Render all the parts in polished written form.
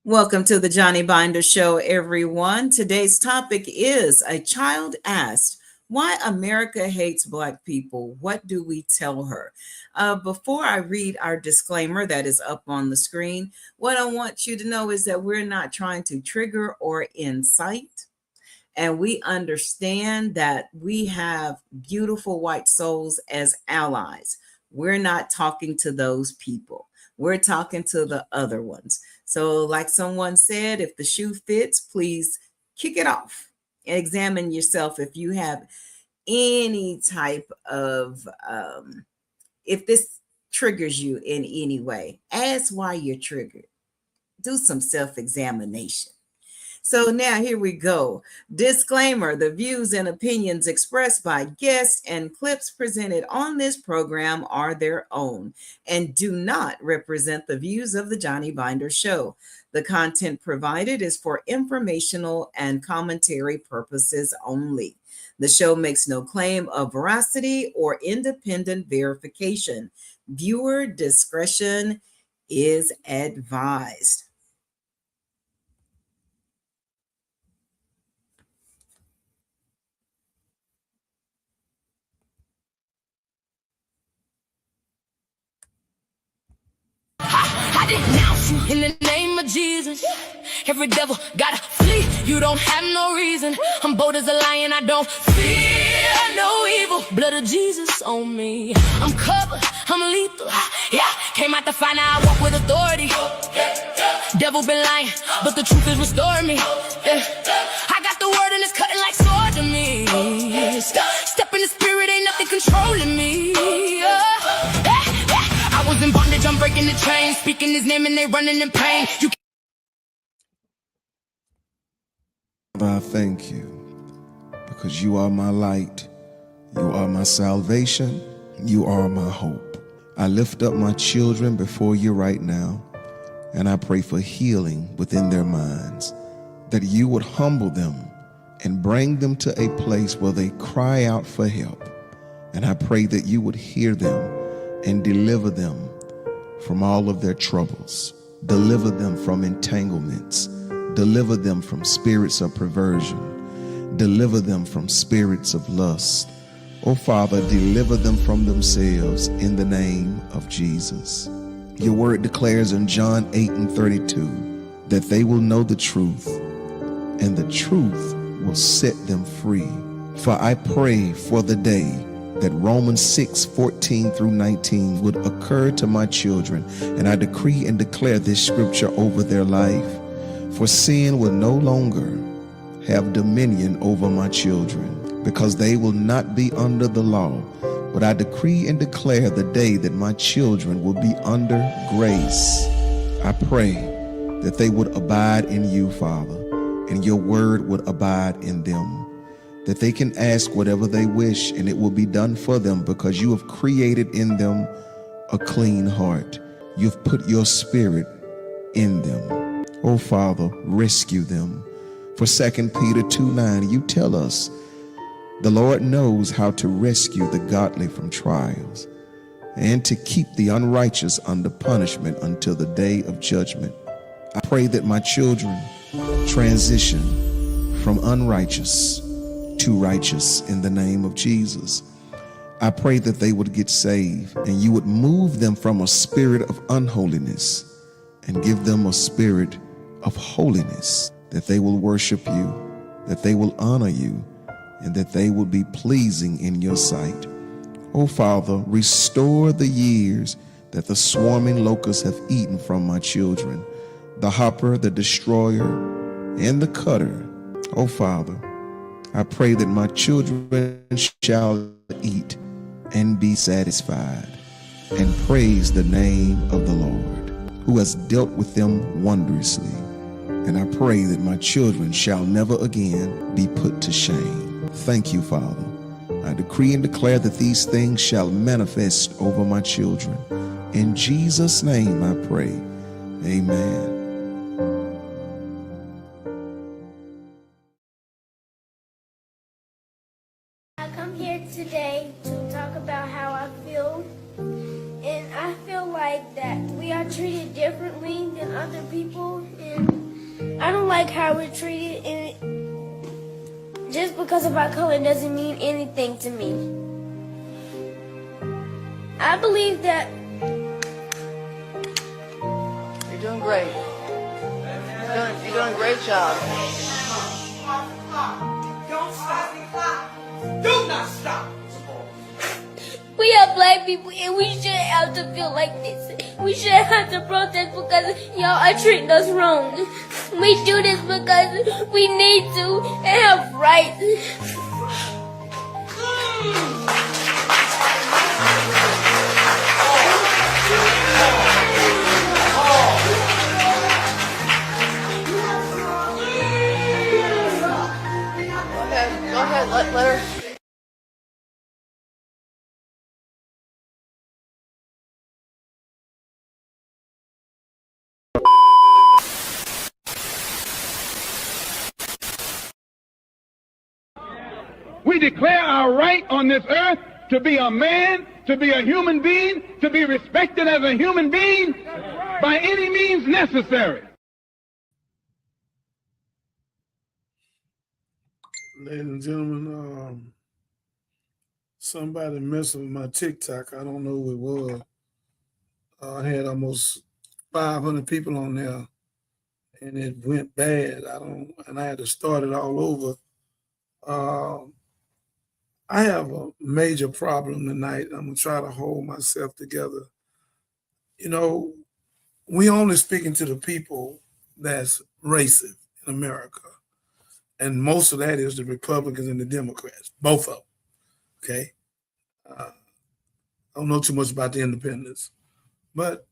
Welcome to the Johnny Binder Show, everyone. Today's topic is a child asked, why America hates Black people. What do we tell her? Before I read our disclaimer that is up on the screen, what I want you to know is that we're not trying to trigger or incite. And we understand that we have beautiful white souls as allies. We're not talking to those people, we're talking to the other ones. So, like someone said, if the shoe fits, please kick it off. Examine yourself if you have any type of, if this triggers you in any way. Ask why you're triggered. Do some self examination. So now here we go. Disclaimer: the views and opinions expressed by guests and clips presented on this program are their own and do not represent the views of the Johnny Binder Show. The content provided is for informational and commentary purposes only. The show makes no claim of veracity or independent verification. Viewer discretion is advised. I denounce you in the name of Jesus. Every devil gotta flee. You don't have no reason. I'm bold as a lion. I don't fear no evil. Blood of Jesus on me. I'm covered. I'm lethal. Yeah, came out to find out I walk with authority. Devil been lying, but the truth is restoring me. Yeah. I got the word and it's cutting like sword to me. Step in the spirit, ain't nothing controlling me. I was in bondage, I'm breaking the chains, speaking his name and they running in pain. Father, I thank you because you are my light, you are my salvation, you are my hope. I lift up my children before you right now, and I pray for healing within their minds, that you would humble them and bring them to a place where they cry out for help. And I pray that you would hear them and deliver them from all of their troubles. Deliver them from entanglements. Deliver them from spirits of perversion. Deliver them from spirits of lust. Oh, Father, deliver them from themselves in the name of Jesus. Your word declares in John 8:32 that they will know the truth, and the truth will set them free. For I pray for the day that Romans 6:14 through 19 would occur to my children, and I decree and declare this scripture over their life. For sin will no longer have dominion over my children, because they will not be under the law. But I decree and declare the day that my children will be under grace. I pray that they would abide in you, Father, and your word would abide in them, that they can ask whatever they wish and it will be done for them, because you have created in them a clean heart. You've put your spirit in them. Oh, Father, rescue them. For 2 Peter 2:9, you tell us, the Lord knows how to rescue the godly from trials and to keep the unrighteous under punishment until the day of judgment. I pray that my children transition from unrighteous to righteous in the name of Jesus. I pray that they would get saved and you would move them from a spirit of unholiness and give them a spirit of holiness, that they will worship you, that they will honor you, and that they will be pleasing in your sight. Oh, Father, restore the years that the swarming locusts have eaten from my children, the hopper, the destroyer, and the cutter. Oh, Father, I pray that my children shall eat and be satisfied and praise the name of the Lord, who has dealt with them wondrously. And I pray that my children shall never again be put to shame. Thank you, Father. I decree and declare that these things shall manifest over my children. In Jesus' name I pray. Amen. I come here today to talk about how I feel, and I feel like that we are treated differently than other people, and I don't like how we're treated, and just because of our color doesn't mean anything to me. I believe that You're doing great. You're doing a great job. Don't stop. Do not stop. we are black people and we shouldn't have to feel like this. We shouldn't have to protest because y'all are treating us wrong. We do this because we need to and have rights. Go ahead, let her. We declare our right on this earth to be a man, to be a human being, to be respected as a human being by any means necessary. Ladies and gentlemen, somebody messed with my TikTok. I don't know who it was. I had almost 500 people on there, and it went bad. And I had to start it all over. I have a major problem tonight. I'm gonna try to hold myself together. You know, we only speaking to the people that's racist in America. And most of that is the Republicans and the Democrats, both of them, okay? I don't know too much about the independents, but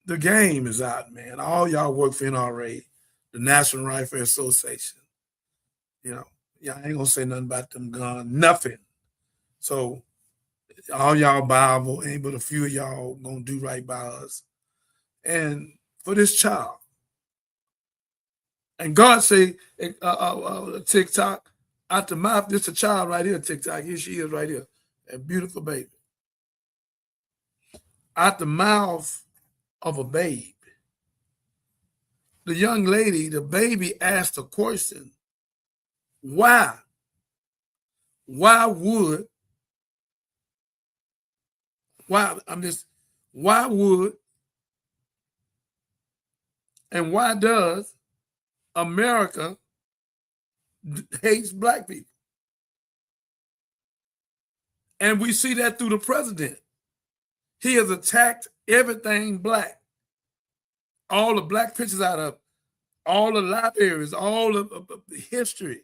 the game is out, man. All y'all work for NRA, the National Rifle Association. You know, yeah, I ain't gonna say nothing about them guns, nothing. So all y'all Bible, ain't but a few of y'all gonna do right by us. And for this child, and God say, TikTok, out the mouth, this a child right here, TikTok. Here she is right here, a beautiful baby. Out the mouth of a babe. The young lady, the baby asked a question, why? Why would and why does America hates black people? And we see that through the president. He has attacked everything black. All the black pictures out of all the libraries, all of the history.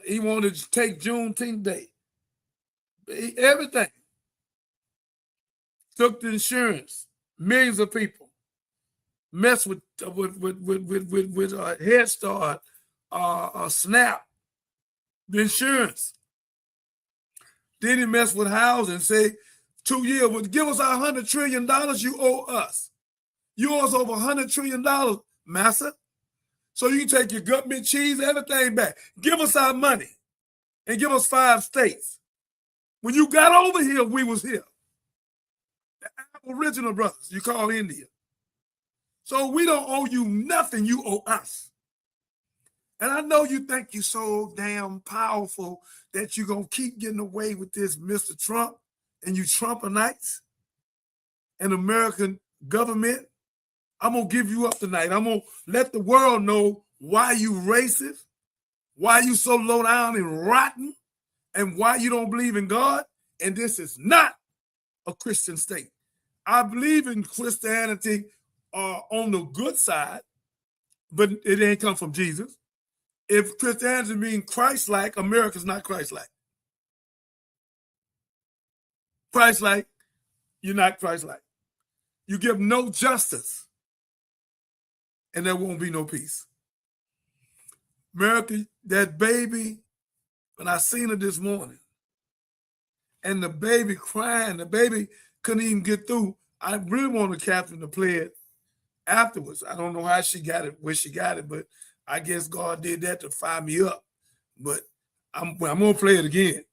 He wanted to take Juneteenth Day. Everything. Took the insurance. Millions of people. Messed with Head Start, SNAP, the insurance. Then he messed with housing, say 2 years, well, give us our $100 trillion you owe us. You owe us over $100 trillion, massa. So you can take your government cheese, everything back. Give us our money and give us 5 states. When you got over here, we was here. The Aboriginal brothers, you call India. So we don't owe you nothing, you owe us. And I know you think you're so damn powerful that you're going to keep getting away with this, Mr. Trump, and you Trumpanites and American government. I'm going to give you up tonight. I'm going to let the world know why you racist, why you so low down and rotten, and why you don't believe in God. And this is not a Christian state. I believe in Christianity on the good side, but it ain't come from Jesus. If Christianity means Christ-like, America's not Christ-like. Christ-like, you're not Christ-like. You give no justice, and there won't be no peace. America, that baby, when I seen her this morning, and the baby crying, the baby couldn't even get through. I really want the captain to play it afterwards. I don't know how she got it, where she got it, but I guess God did that to fire me up. But I'm going to play it again.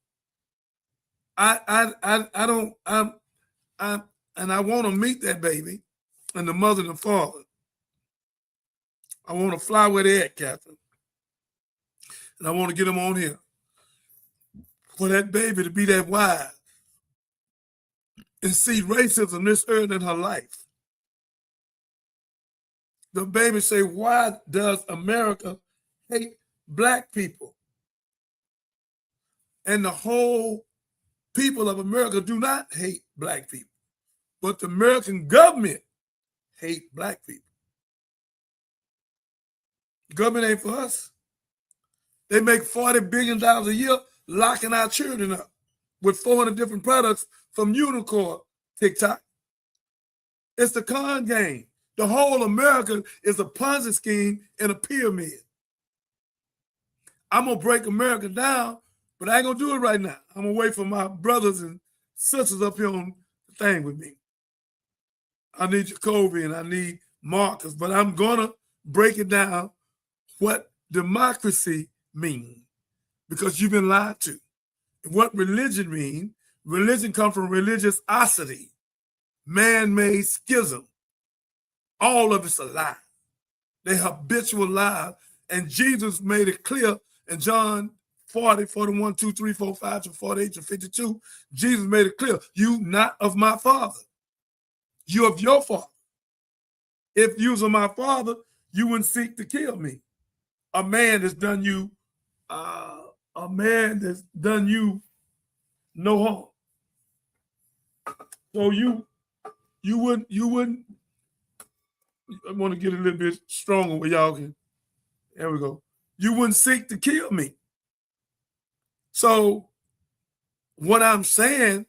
I don't, and I want to meet that baby and the mother and the father. I want to fly where they're at, Catherine. And I want to get them on here. For that baby to be that wise and see racism this early in her life. The baby say, why does America hate black people? And the whole people of America do not hate black people, but the American government hate black people. Government ain't for us. They make $40 billion a year locking our children up with 400 different products from Unicorn TikTok. It's the con game. The whole America is a Ponzi scheme and a pyramid. I'm going to break America down, but I ain't going to do it right now. I'm going to wait for my brothers and sisters up here on the thing with me. I need Jacoby and I need Marcus, but I'm going to break it down what democracy means, because you've been lied to. What religion means, religion comes from religiosity, man-made schism. All of it's a lie. They habitual lies. And Jesus made it clear in John 40, 41, 2, 3, 4, 5, to 48, to 52. Jesus made it clear, you not of my father. You of your father. If you was of my father, you wouldn't seek to kill me. A man that's done you, no harm. So you wouldn't. I want to get a little bit stronger where y'all can. There we go. You wouldn't seek to kill me. So what I'm saying,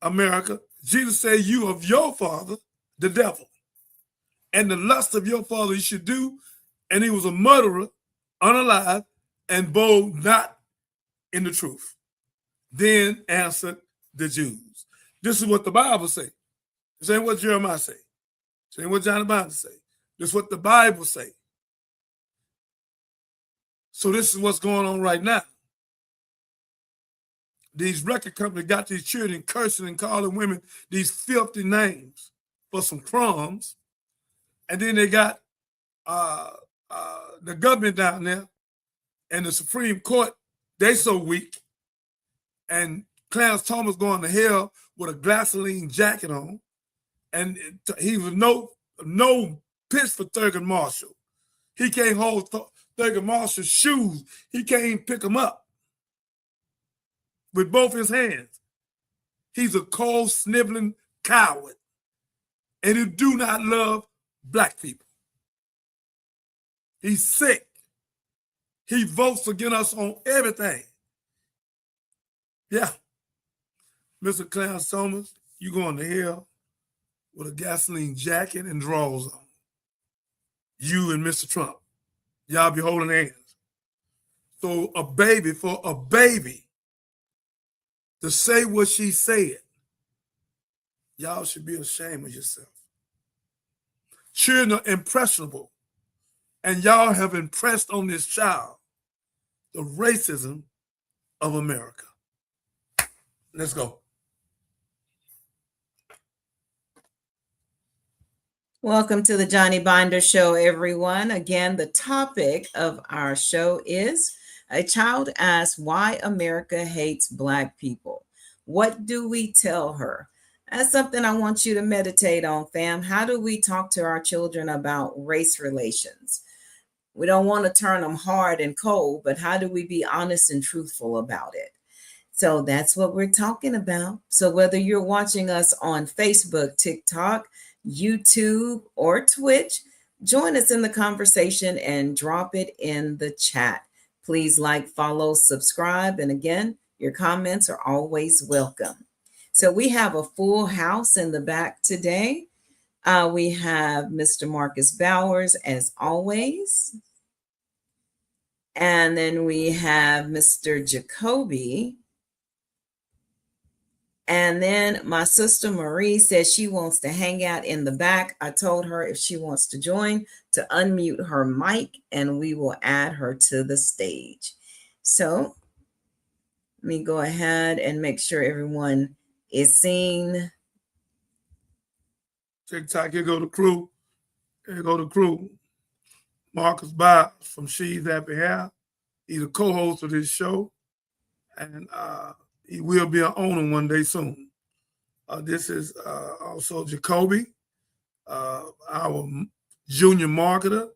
America, Jesus said, you of your father, the devil, and the lust of your father you should do. And he was a murderer, unalive, and bold not in the truth. Then answered the Jews. This is what the Bible say. This ain't what Jeremiah say. This ain't what John the Baptist say. This is what the Bible say. So this is what's going on right now. These record companies got these children cursing and calling women these filthy names for some crumbs. And then they got the government down there and the Supreme Court, they so weak. And Clarence Thomas going to hell with a gasoline jacket on. And he was no pitch for Thurgood Marshall. He can't hold Thurgood Marshall's shoes. He can't even pick them up with both his hands. He's a cold, sniveling coward. And he do not love black people. He's sick. He votes against us on everything. Yeah. Mr. Clarence Thomas, you going to hell with a gasoline jacket and drawers on. You and Mr. Trump. Y'all be holding hands. So for a baby to say what she said, y'all should be ashamed of yourself. Children are impressionable. And y'all have impressed on this child the racism of America. Let's go. Welcome to the Johnny Binder Show, everyone. Again, the topic of our show is a child asks why America hates Black people. What do we tell her? That's something I want you to meditate on, fam. How do we talk to our children about race relations? We don't want to turn them hard and cold, but how do we be honest and truthful about it? So that's what we're talking about. So whether you're watching us on Facebook, TikTok, YouTube, or Twitch, join us in the conversation and drop it in the chat. Please like, follow, subscribe. And again, your comments are always welcome. So we have a full house in the back today. We have Mr. Marcus Bowers, as always. And then we have Mr. Jacoby. And then my sister Marie says she wants to hang out in the back. I told her if she wants to join to unmute her mic and we will add her to the stage. So Let me go ahead and make sure everyone is seen. TikTok, here go the crew. Here go the crew. Marcus Biles from She's Happy Hair. He's a co-host of this show, and he will be an owner one day soon. This is also Jacoby, our junior marketer,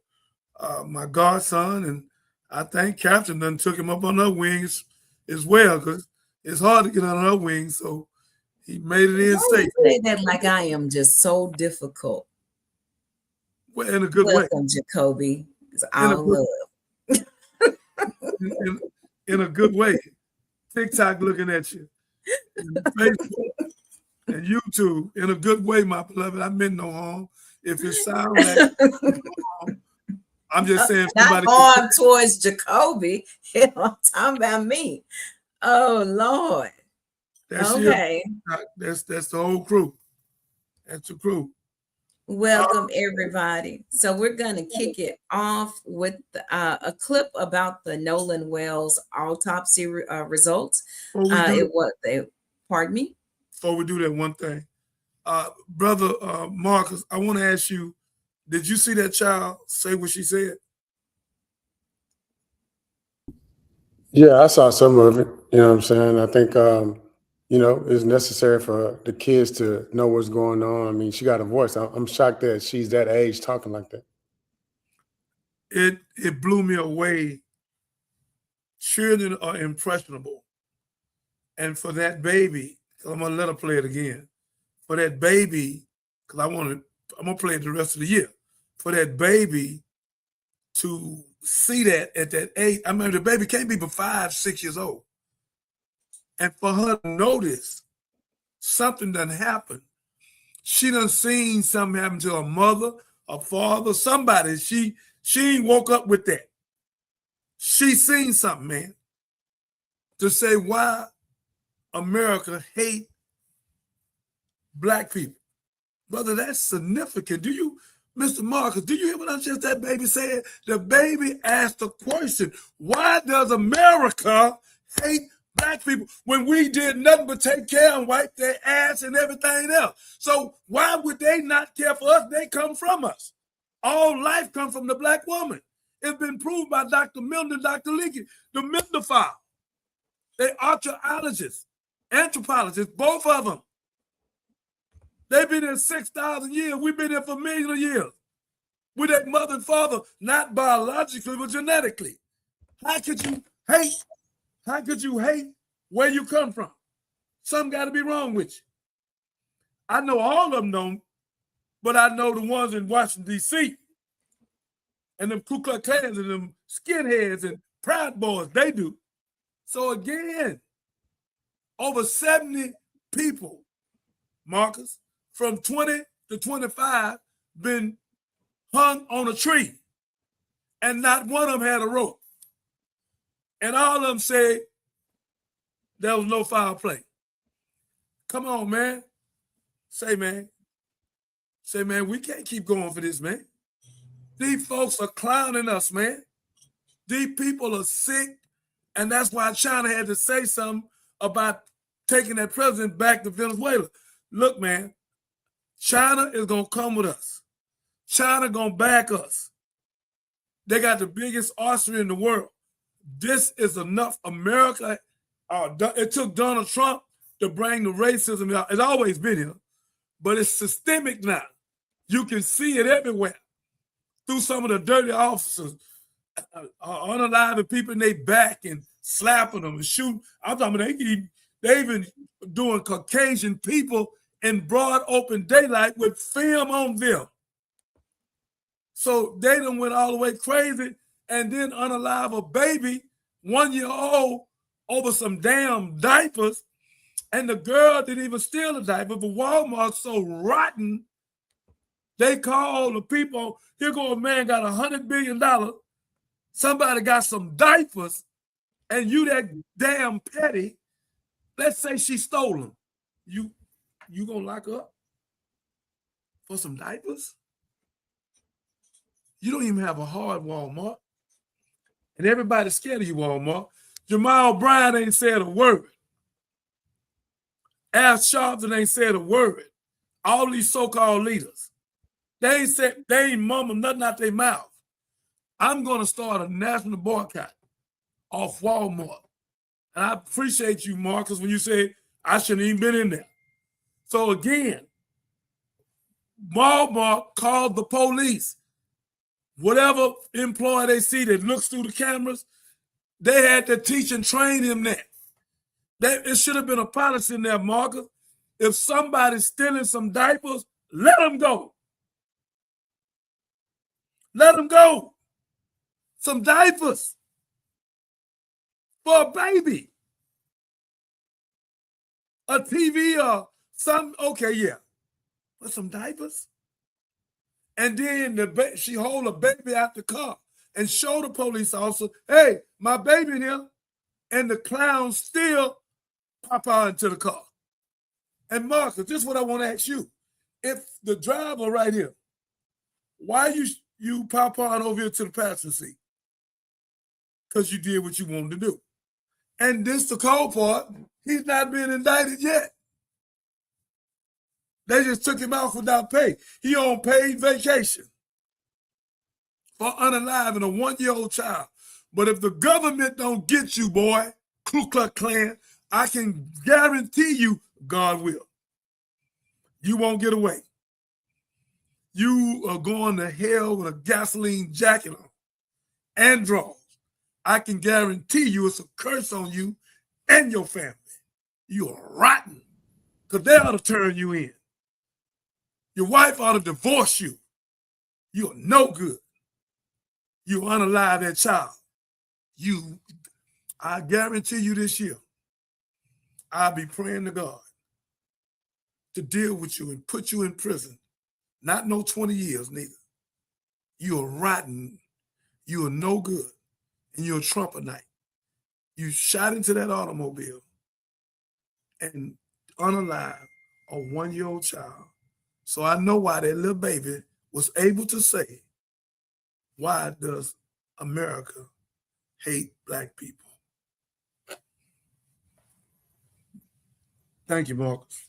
my godson, and I think Captain done took him up on her wings as well, because it's hard to get on her wings, so he made it in safe. Say that like I am just so difficult. Well, in a good way. Welcome, Jacoby. It's our love. In a good way. TikTok looking at you. And Facebook and YouTube in a good way, my beloved. I meant no harm. If it sounds like harm, I'm just saying not harm towards Jacoby. I'm talking about me. Oh Lord. That's okay. That's the whole crew. That's the crew. Welcome everybody. So we're going to kick it off with a clip about the Nolan Wells autopsy results. Pardon me? Before we do that, one thing, brother Marcus, I want to ask you, did you see that child say what she said? Yeah, I saw some of it. You know what I'm saying? I think, it's necessary for the kids to know what's going on. I mean, she got a voice. I'm shocked that she's that age talking like that. It blew me away. Children are impressionable. And for that baby, I'm going to let her play it again. For that baby, because I'm going to play it the rest of the year. For that baby to see that at that age, I mean, the baby can't be but 5, 6 years old. And for her to notice something done happened, she done seen something happen to her mother, her father, somebody. She ain't woke up with that. She seen something, man. To say why America hate black people. Brother, that's significant. Do you, Mr. Marcus, do you hear what that baby said? The baby asked the question, why does America hate black people when we did nothing but take care and wipe their ass and everything else? So why would they not care for us? They come from us. All life comes from the black woman. It's been proved by Dr. Milne and Dr. Lincoln, the Milne. They archaeologists, anthropologists, both of them. They've been here 6,000 years. We've been here for millions of years. With that mother and father, not biologically, but genetically. How could you hate? How could you hate where you come from? Something got to be wrong with you. I know all of them don't, but I know the ones in Washington, D.C. and them Ku Klux Klans and them skinheads and Proud Boys, they do. So again, over 70 people, Marcus, from 20 to 25, been hung on a tree, and not one of them had a rope. And all of them said there was no foul play. Come on, man. Say, man, we can't keep going for this, man. These folks are clowning us, man. These people are sick, and that's why China had to say something about taking that president back to Venezuela. Look, man, China is going to come with us. China going to back us. They got the biggest arsenal in the world. This is enough. America, it took Donald Trump to bring the racism out. It's always been here, but it's systemic now. You can see it everywhere through some of the dirty officers unaliving people in their back and slapping them and shooting. I'm talking about they even doing Caucasian people in broad open daylight with film on them. So they done went all the way crazy and then unalive a baby, 1 year old, over some damn diapers. And the girl didn't even steal a diaper, but Walmart's so rotten, they call the people, here go a man got $100 billion, somebody got some diapers, and you that damn petty, let's say she stole them. You gonna lock her up for some diapers? You don't even have a hard Walmart. And everybody's scared of you, Walmart. Jamal Bryant ain't said a word. Al Sharpton ain't said a word. All these so-called leaders, they ain't mumbled nothing out their mouth. I'm going to start a national boycott off Walmart. And I appreciate you, Marcus, when you say I shouldn't even been in there. So again, Walmart called the police. Whatever employee they see that looks through the cameras, they had to teach and train him that. It should have been a policy in there, Marcus. If somebody's stealing some diapers, let them go. Let them go. Some diapers for a baby. A TV or some, okay, yeah. But some diapers. And then she hold a baby out the car and show the police officer, hey, my baby here. And the clown still pop out into the car. And Marcus, this is what I want to ask you. If the driver right here, why you pop on over here to the passenger seat? Because you did what you wanted to do. And this the cold part, he's not being indicted yet. They just took him out without pay. He on paid vacation for unaliving a 1-year-old child. But if the government don't get you, boy, Ku Klux Klan, I can guarantee you God will. You won't get away. You are going to hell with a gasoline jacket on and drawers. I can guarantee you it's a curse on you and your family. You are rotten because they ought to turn you in. Your wife ought to divorce you. You are no good. You unalive that child. I guarantee you this year, I'll be praying to God to deal with you and put you in prison. Not no 20 years, neither. You are rotten. You are no good. And you're a Trumpernite. You shot into that automobile and unalive a 1-year-old child. So I know why that little baby was able to say, why does America hate Black people? Thank you, Marcus.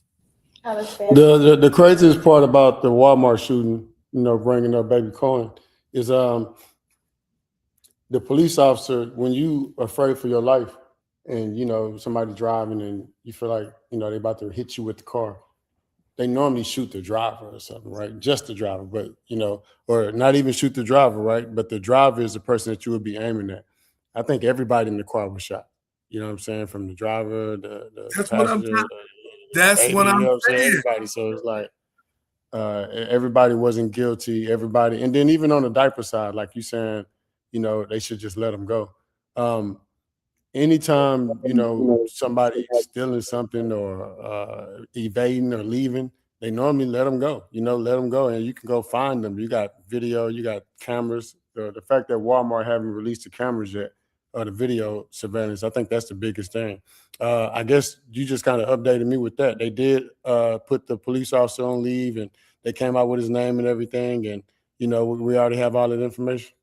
The craziest part about the Walmart shooting, bringing up baby Cohen, is the police officer, when you afraid for your life and, somebody driving and you feel like, they're about to hit you with the car, they normally shoot the driver or something, right? Just the driver, but, or not even shoot the driver, right? But the driver is the person that you would be aiming at. I think everybody in the car was shot. You know what I'm saying? From the driver, the That's passenger, That's what I'm saying. Everybody. So it's like everybody wasn't guilty. Everybody, and then even on the diaper side, like you saying, they should just let them go. Anytime somebody stealing something or evading or leaving, they normally let them go. Let them go, and you can go find them. You got video, you got cameras. The fact that Walmart haven't released the cameras yet, or the video surveillance, I think that's the biggest thing. I guess you just kind of updated me with that. They did put the police officer on leave, and they came out with his name and everything, and we already have all that information.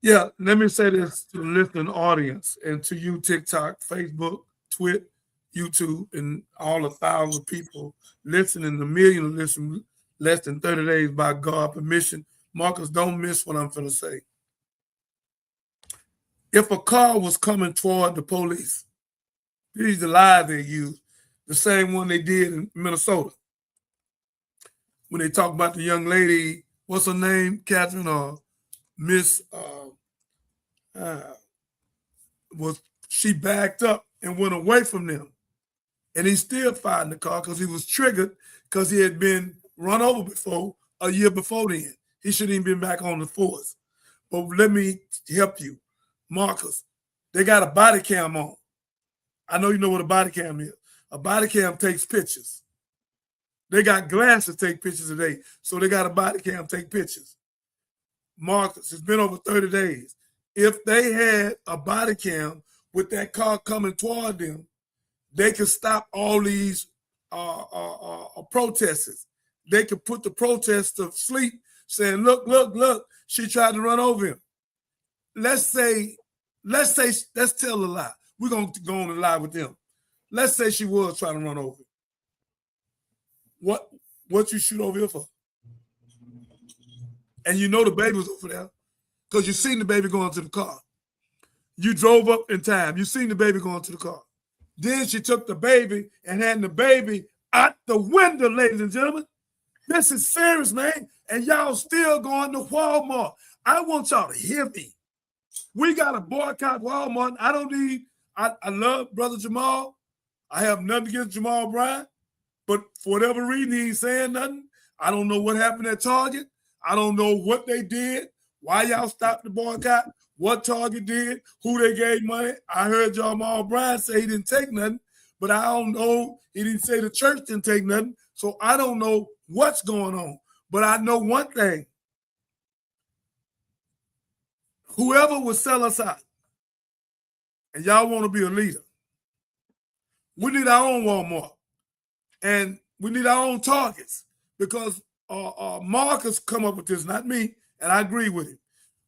Yeah, let me say this to the listening audience and to you, TikTok, Facebook, Twitter, YouTube, and all the 1,000 people listening, the million listen less than 30 days by God permission. Marcus, don't miss what I'm going to say. If a car was coming toward the police, these are the lies they use, the same one they did in Minnesota. When they talk about the young lady, what's her name, Catherine or Miss, she backed up and went away from them. And he still fired in the car because he was triggered because he had been run over before, a year before then. He shouldn't even been back on the force. But let me help you. Marcus, they got a body cam on. I know you know what a body cam is. A body cam takes pictures. They got glasses to take pictures today, so they got a body cam take pictures. Marcus, it's been over 30 days. If they had a body cam with that car coming toward them, they could stop all these protesters. They could put the protesters to sleep saying, look, she tried to run over him. Let's say let's tell a lie. We're going to go on and lie with them. Let's say she was trying to run over. What you shoot over here for? And you know the baby was over there because you seen the baby going to the car. You drove up in time. You seen the baby going to the car. Then she took the baby and had the baby out the window, ladies and gentlemen. This is serious, man. And y'all still going to Walmart. I want y'all to hear me. We got to boycott Walmart. I love Brother Jamal. I have nothing against Jamal Bryant. But for whatever reason, he ain't saying nothing. I don't know what happened at Target. I don't know what they did, why y'all stopped the boycott, what Target did, who they gave money. I heard Jamal Bryant say he didn't take nothing, but I don't know. He didn't say the church didn't take nothing. So I don't know what's going on. But I know one thing. Whoever would sell us out, and y'all want to be a leader, we need our own Walmart. And we need our own Targets because Marcus come up with this, not me, and I agree with him.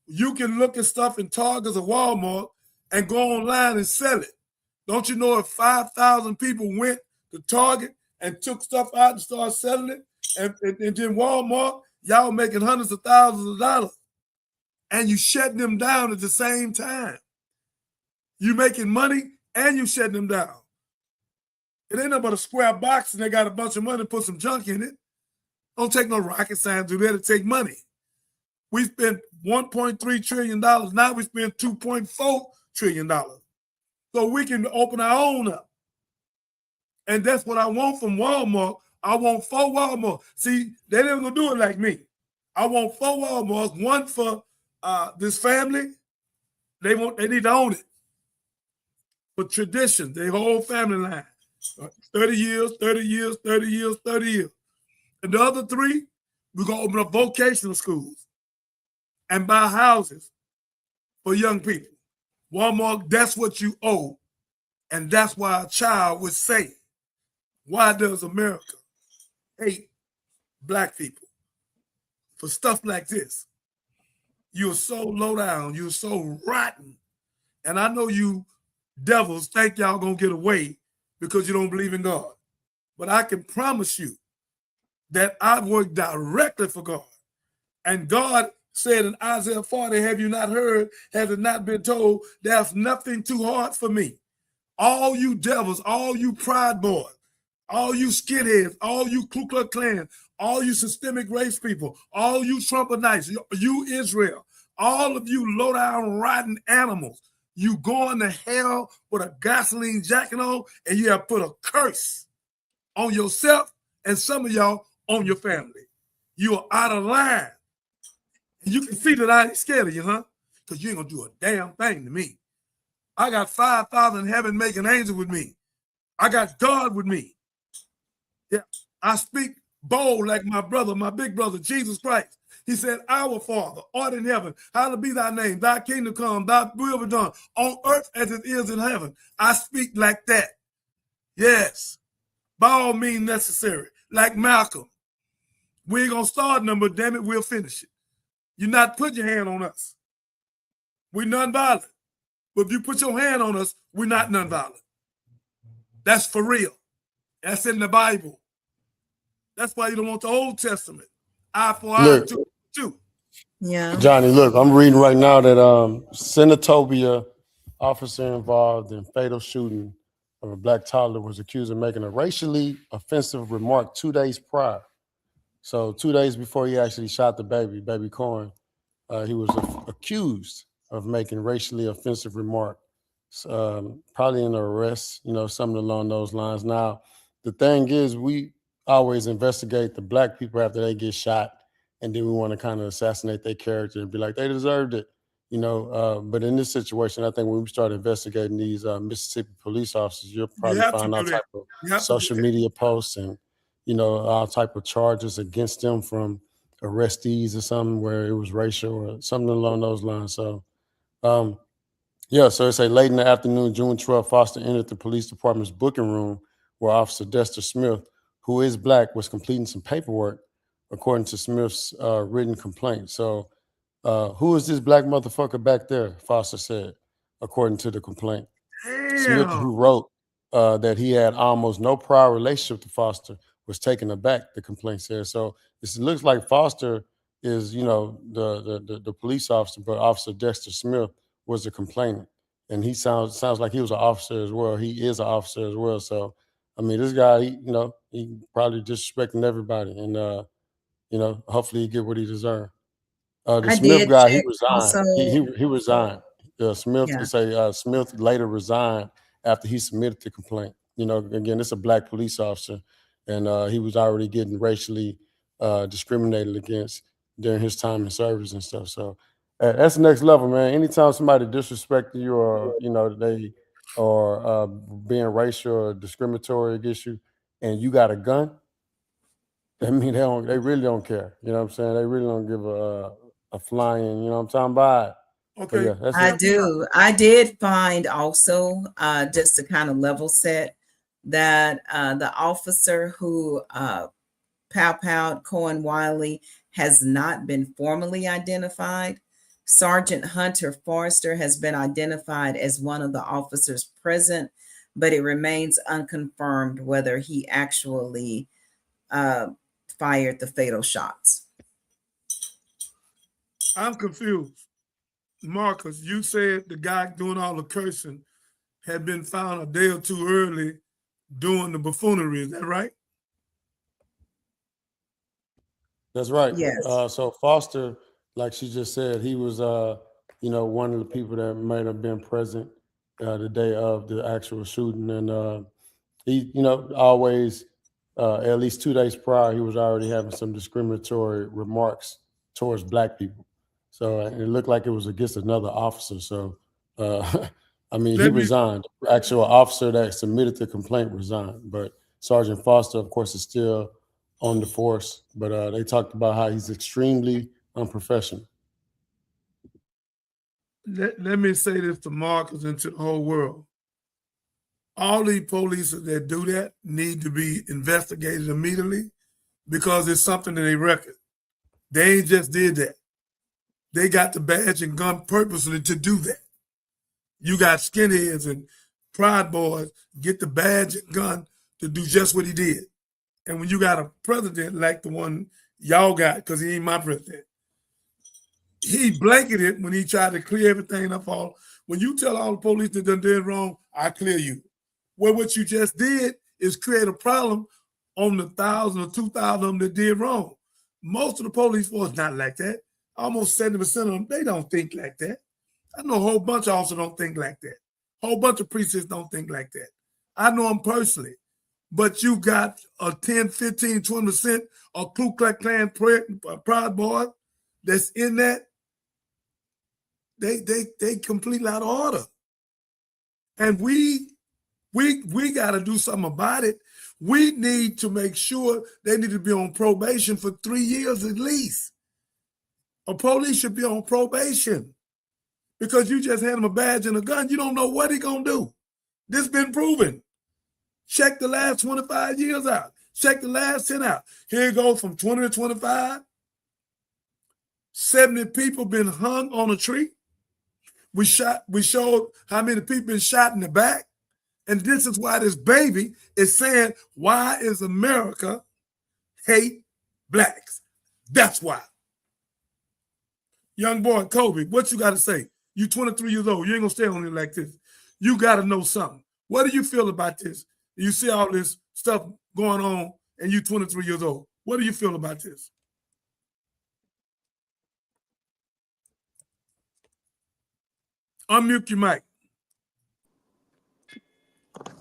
You can look at stuff in Targets or Walmart and go online and sell it. Don't you know if 5,000 people went to Target and took stuff out and started selling it, and then Walmart, y'all making hundreds of thousands of dollars, and you shutting them down at the same time. You making money and you shutting them down. It ain't nothing but a square box and they got a bunch of money and put some junk in it. Don't take no rocket science to do that. It take money. We spent $1.3 trillion. Now we spend $2.4 trillion. So we can open our own up. And that's what I want from Walmart. I want 4 Walmart. See, they never gonna do it like me. I want 4 Walmarts, one for this family. They need to own it. For tradition, their whole family line. 30 years, 30 years, 30 years, 30 years. And the other 3, we're going to open up vocational schools and buy houses for young people. Walmart, that's what you owe. And that's why a child would say, why does America hate black people for stuff like this? You're so low down. You're so rotten. And I know you devils think y'all going to get away because you don't believe in God. But I can promise you that I work directly for God. And God said in Isaiah 40, have you not heard, has it not been told, there's nothing too hard for me. All you devils, all you pride boys, all you skinheads, all you Ku Klux Klan, all you systemic race people, all you Trumponites, you Israel, all of you low-down rotten animals, you going to hell with a gasoline jacket on, and you have put a curse on yourself and some of y'all on your family. You are out of line. And you can see that I ain't scared of you, huh? Because you ain't going to do a damn thing to me. I got 5,000 heaven making angels with me. I got God with me. Yeah, I speak bold like my brother, my big brother, Jesus Christ. He said, our Father, art in heaven, hallowed be thy name, thy kingdom come, thy will be done, on earth as it is in heaven. I speak like that. Yes, by all means necessary, like Malcolm. We ain't going to start nothing, but damn it, we'll finish it. You not put your hand on us. We're nonviolent. But if you put your hand on us, we're not nonviolent. That's for real. That's in the Bible. That's why you don't want the Old Testament. Eye for eye, tooth for tooth. Yeah. Johnny, look, I'm reading right now that Senatobia, officer involved in fatal shooting of a black toddler, was accused of making a racially offensive remark 2 days prior. So 2 days before he actually shot the baby Cohen, he was accused of making racially offensive remark, probably in an arrest, something along those lines. Now, the thing is, we always investigate the black people after they get shot, and then we want to kind of assassinate their character and be like, they deserved it, But in this situation, I think when we start investigating these Mississippi police officers, you'll probably find all type of social media posts and, all type of charges against them from arrestees or something where it was racial or something along those lines. So, so it's late in the afternoon, June 12th, Foster entered the police department's booking room where Officer Dexter Smith, who is black, was completing some paperwork, according to Smith's written complaint. So, who is this black motherfucker back there? Foster said. according to the complaint. Damn. Smith, who wrote that he had almost no prior relationship to Foster, was taken aback, the complaint says. So it looks like Foster is, the police officer, but Officer Dexter Smith was the complainant. And he sounds like he was an officer as well. He is an officer as well. So, I mean, this guy, he probably disrespecting everybody. And, hopefully he get what he deserved. The I Smith did guy, he check resigned. also. He resigned. Smith, Yeah. Smith later resigned after he submitted the complaint. Again, it's a black police officer, and he was already getting racially discriminated against during his time in service and stuff. So that's the next level, man. Anytime somebody disrespecting you, or they are being racial or discriminatory against you, and you got a gun, I mean, they really don't care. You know what I'm saying? They really don't give a flying. You know what I'm talking about? Okay. Yeah, that's I it. do. I did find also, just to kind of level set, that the officer who pow-powed Cohen Wiley has not been formally identified. Sergeant Hunter Forrester has been identified as one of the officers present, but it remains unconfirmed whether he actually fired the fatal shots. I'm confused. Marcus, you said the guy doing all the cursing had been found a day or two early doing the buffoonery. Is that right? That's right. Yes. So Foster, like she just said, he was, one of the people that might have been present the day of the actual shooting, and he, always, at least 2 days prior, he was already having some discriminatory remarks towards black people. So it looked like it was against another officer. So, I mean, he resigned. The actual officer that submitted the complaint resigned, but Sergeant Foster, of course, is still on the force. But they talked about how he's extremely unprofessional. Let me say this to Marcus and to the whole world. All these police that do that need to be investigated immediately, because it's something in their record. They ain't just did that. They got the badge and gun purposely to do that. You got skinheads and pride boys get the badge and gun to do just what he did. And when you got a president like the one y'all got, because he ain't my president, he blanketed when he tried to clear everything up. When you tell all the police that done did wrong, I clear you. Well, what you just did is create a problem on the 1,000 or 2,000 of them that did wrong. Most of the police force not like that. Almost 70% of them, they don't think like that. I know a whole bunch of officers don't think like that. A whole bunch of precincts don't think like that. I know them personally. But you got a 10, 15, 20% of Ku Klux Klan Proud Boys that's in that. They completely out of order. And we got to do something about it. We need to make sure they need to be on probation for 3 years at least. A police should be on probation, because you just hand him a badge and a gun. You don't know what he gonna do. This been proven. Check the last 25 years out. Check the last 10 out. Here you go from 20 to 25. 70 people been hung on a tree. We showed how many people been shot in the back. And this is why this baby is saying, why is America hate blacks? That's why. Young boy, Kobe, what you got to say? You 23 years old. You ain't going to stay on it like this. You got to know something. What do you feel about this? You see all this stuff going on and you 23 years old. What do you feel about this? Unmute your mic.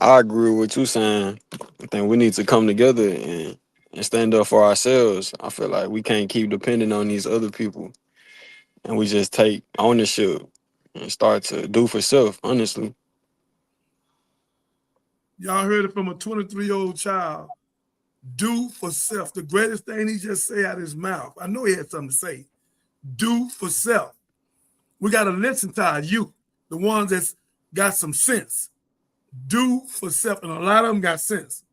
I agree with what you're saying. I think we need to come together and stand up for ourselves. I feel like we can't keep depending on these other people. And we just take ownership and start to do for self, honestly. Y'all heard it from a 23-year-old child. Do for self. The greatest thing he just say out of his mouth. I know he had something to say. Do for self. We got to listen to our youth, the ones that's got some sense. Do for self. And a lot of them got sense.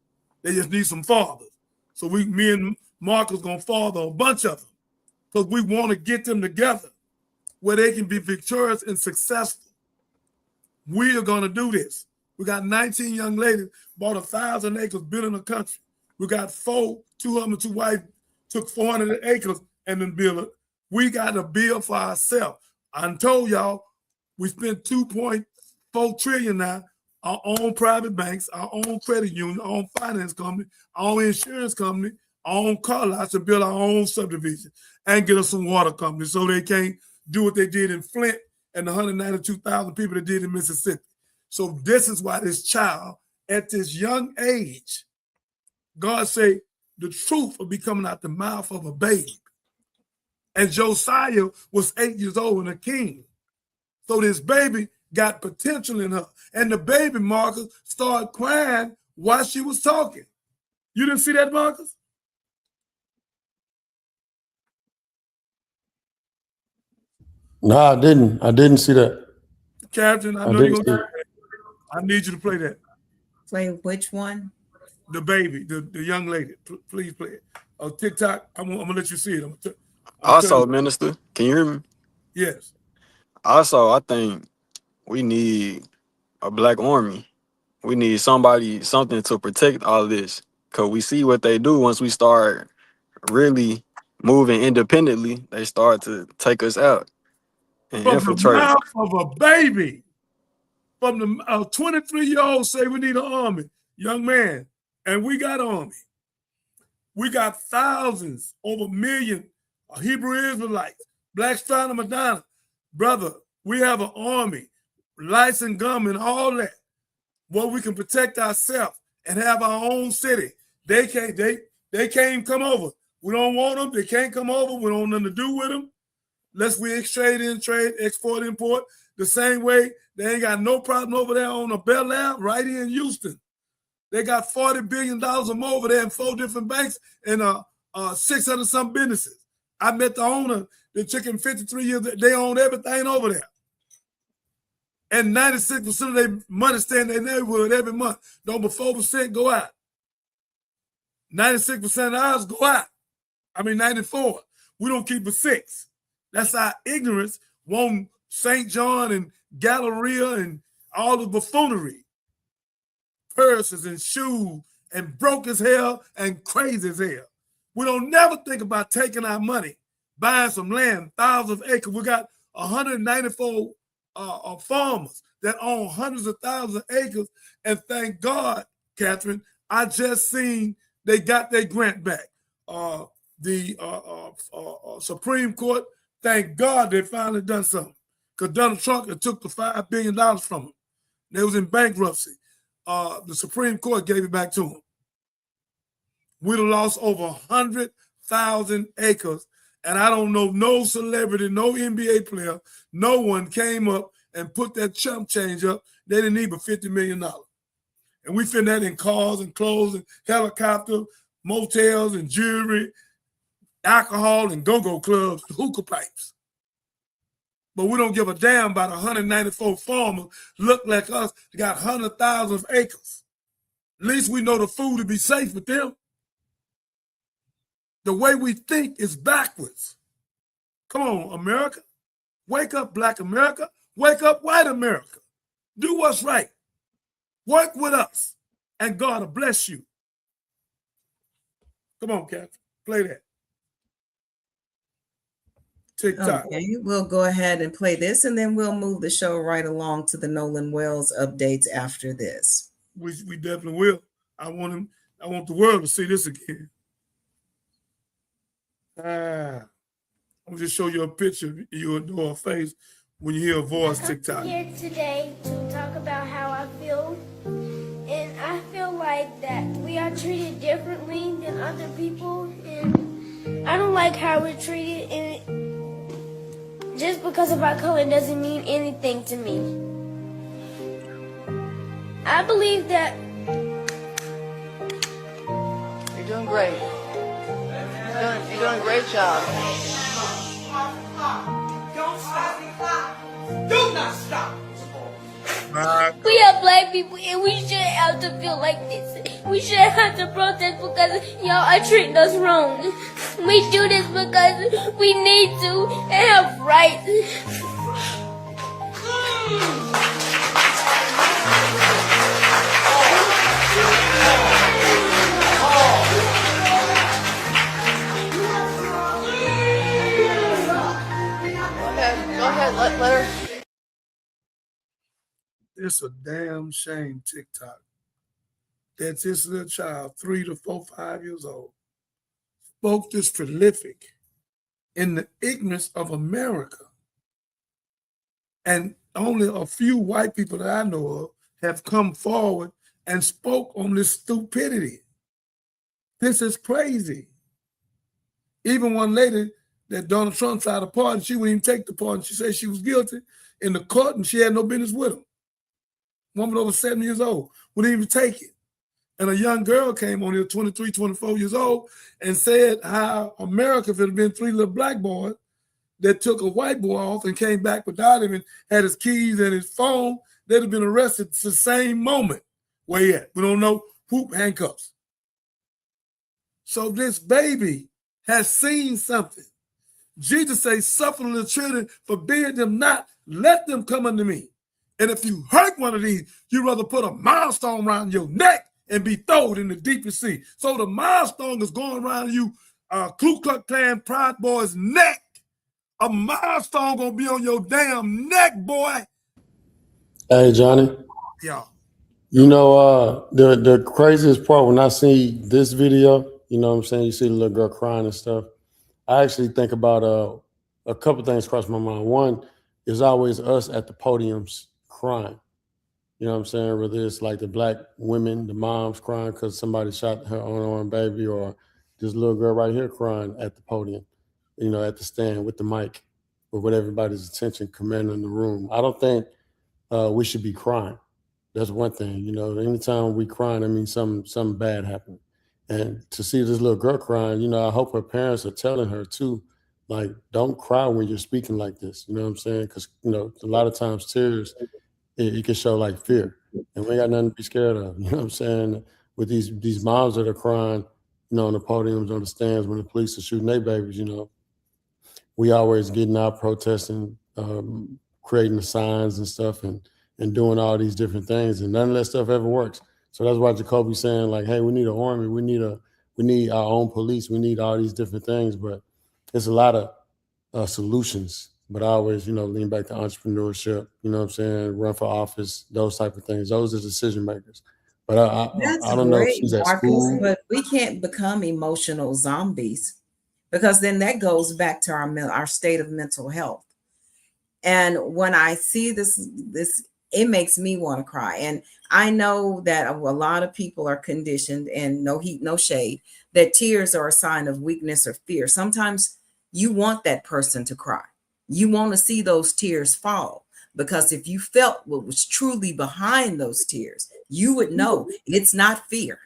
They just need some fathers. So me and Marcus going to father a bunch of them, because we want to get them together where they can be victorious and successful. We are going to do this. We got 19 young ladies, bought 1,000 acres, building a country. We got 2 husbands, 2 wives, took 400 acres and then build it. We got to build for ourselves. I told y'all, we spent $2.4 trillion now, our own private banks, our own credit union, our own finance company, our own insurance company, our own car lots to build our own subdivision and get us some water companies so they can't do what they did in Flint and the 192,000 people that did in Mississippi. So this is why this child, at this young age, God say the truth will be coming out the mouth of a babe. And Josiah was 8 years old and a king. So this baby got potential in her. And the baby, Marcus, started crying while she was talking. You didn't see that, Marcus? No, I didn't. I didn't see that. Captain, I know you're going to. I need you to play that. Play which one? The baby, the young lady. Please play it. TikTok, I'm going to let you see it. Also, Minister, can you hear me? Yes. Also, I think we need a black army. We need something to protect all of this. Because we see what they do once we start really moving independently, they start to take us out and From infiltrate. the mouth of a baby. From the 23-year-old say we need an army, young man, and we got an army. We got thousands, over a million Hebrew Israelites, Black Star and Madonna. Brother, we have an army, lights and gum and all that, where we can protect ourselves and have our own city. They can't come over. We don't want them. They can't come over. We don't want nothing to do with them. Unless we trade, export, import. The same way they ain't got no problem over there on the Bel Air right here in Houston. They got $40 billion or more over there in 4 different banks and 600 some businesses. I met the owner. They took him 53 years. They own everything over there. And 96% of their money stay in their neighborhood every month. Don't but 4% go out. 96% of ours go out. 94. We don't keep a 6. That's our ignorance. Want St. John and Galleria and all the buffoonery. Purses and shoes and broke as hell and crazy as hell. We don't never think about taking our money, buying some land, thousands of acres. We got 194 farmers that own hundreds of thousands of acres. And thank God, Catherine, I just seen they got their grant back. The Supreme Court, thank God they finally done something. Because Donald Trump took the $5 billion from them. They was in bankruptcy. The Supreme Court gave it back to them. We'd have lost over 100,000 acres. And I don't know no celebrity, no NBA player, no one came up and put that chump change up. They didn't need but $50 million. And we fit that in cars and clothes and helicopters, motels and jewelry, alcohol and go-go clubs, hookah pipes. But we don't give a damn about 194 farmers look like us, got 100,000 acres. At least we know the food to be safe with them. The way we think is backwards. Come on, America. Wake up, Black America. Wake up, white America. Do what's right. Work with us, and God will bless you. Come on, Captain. Play that. TikTok. Okay, we'll go ahead and play this, and then we'll move the show right along to the Nolan Wells updates after this. We definitely will. I want the world to see this again. I'm gonna just show you a picture. You'll know her face when you hear a voice. TikTok. I'm here today to talk about how I feel, and I feel like that we are treated differently than other people, and I don't like how we're treated, and just because of our color doesn't mean anything to me. I believe that You're doing great. You're doing a great job. Don't stop. Do not stop. we are black people, and we shouldn't have to feel like this. We shouldn't have to protest because y'all are treating us wrong. We do this because we need to and have rights. It's a damn shame, TikTok, that this little child, 3 to 4, 5 years old, spoke this prolific in the ignorance of America. And only a few white people that I know of have come forward and spoke on this stupidity. This is crazy. Even one lady that Donald Trump tried to pardon, she wouldn't even take the pardon. She said she was guilty in the court and she had no business with him. Woman over 7 years old wouldn't even take it. And a young girl came on here, 23, 24 years old, and said how America, if it had been 3 little black boys that took a white boy off and came back without him and had his keys and his phone, they'd have been arrested the same moment. Where he at? We don't know. Whoop, handcuffs. So this baby has seen something. Jesus says, suffer little children, forbid them not, let them come unto me. And if you hurt one of these, you'd rather put a milestone around your neck and be thrown in the deepest sea. So the milestone is going around you, Ku Klux Klan Pride Boy's neck. A milestone gonna be on your damn neck, boy. Hey, Johnny. Yeah. You know, the craziest part when I see this video, you know what I'm saying? You see the little girl crying and stuff. I actually think about a couple things cross my mind. One is always us at the podiums crying. You know what I'm saying? Whether it's like the black women, the moms crying because somebody shot her unarmed baby, or this little girl right here crying at the podium, you know, at the stand with the mic, with everybody's attention commanding the room. I don't think we should be crying. That's one thing. You know, anytime we crying, I mean something bad happened. And to see this little girl crying, you know, I hope her parents are telling her too, like, don't cry when you're speaking like this. You know what I'm saying? Because, you know, a lot of times tears, it can show like fear. And we ain't got nothing to be scared of. You know what I'm saying? With these moms that are crying, you know, on the podiums, on the stands, when the police are shooting their babies, you know, we always getting out protesting, creating the signs and stuff and doing all these different things. And none of that stuff ever works. So that's why Jacoby's saying, like, hey, we need an army, we need our own police, we need all these different things, but it's a lot of solutions. But I always, you know, lean back to entrepreneurship, you know what I'm saying, run for office, those type of things. Those are decision makers. But I don't know if she's at school. But we can't become emotional zombies, because then that goes back to our state of mental health. And when I see this, it makes me want to cry. And I know that a lot of people are conditioned, and no heat, no shade, that tears are a sign of weakness or fear. Sometimes you want that person to cry. You want to see those tears fall, because if you felt what was truly behind those tears, you would know it's not fear.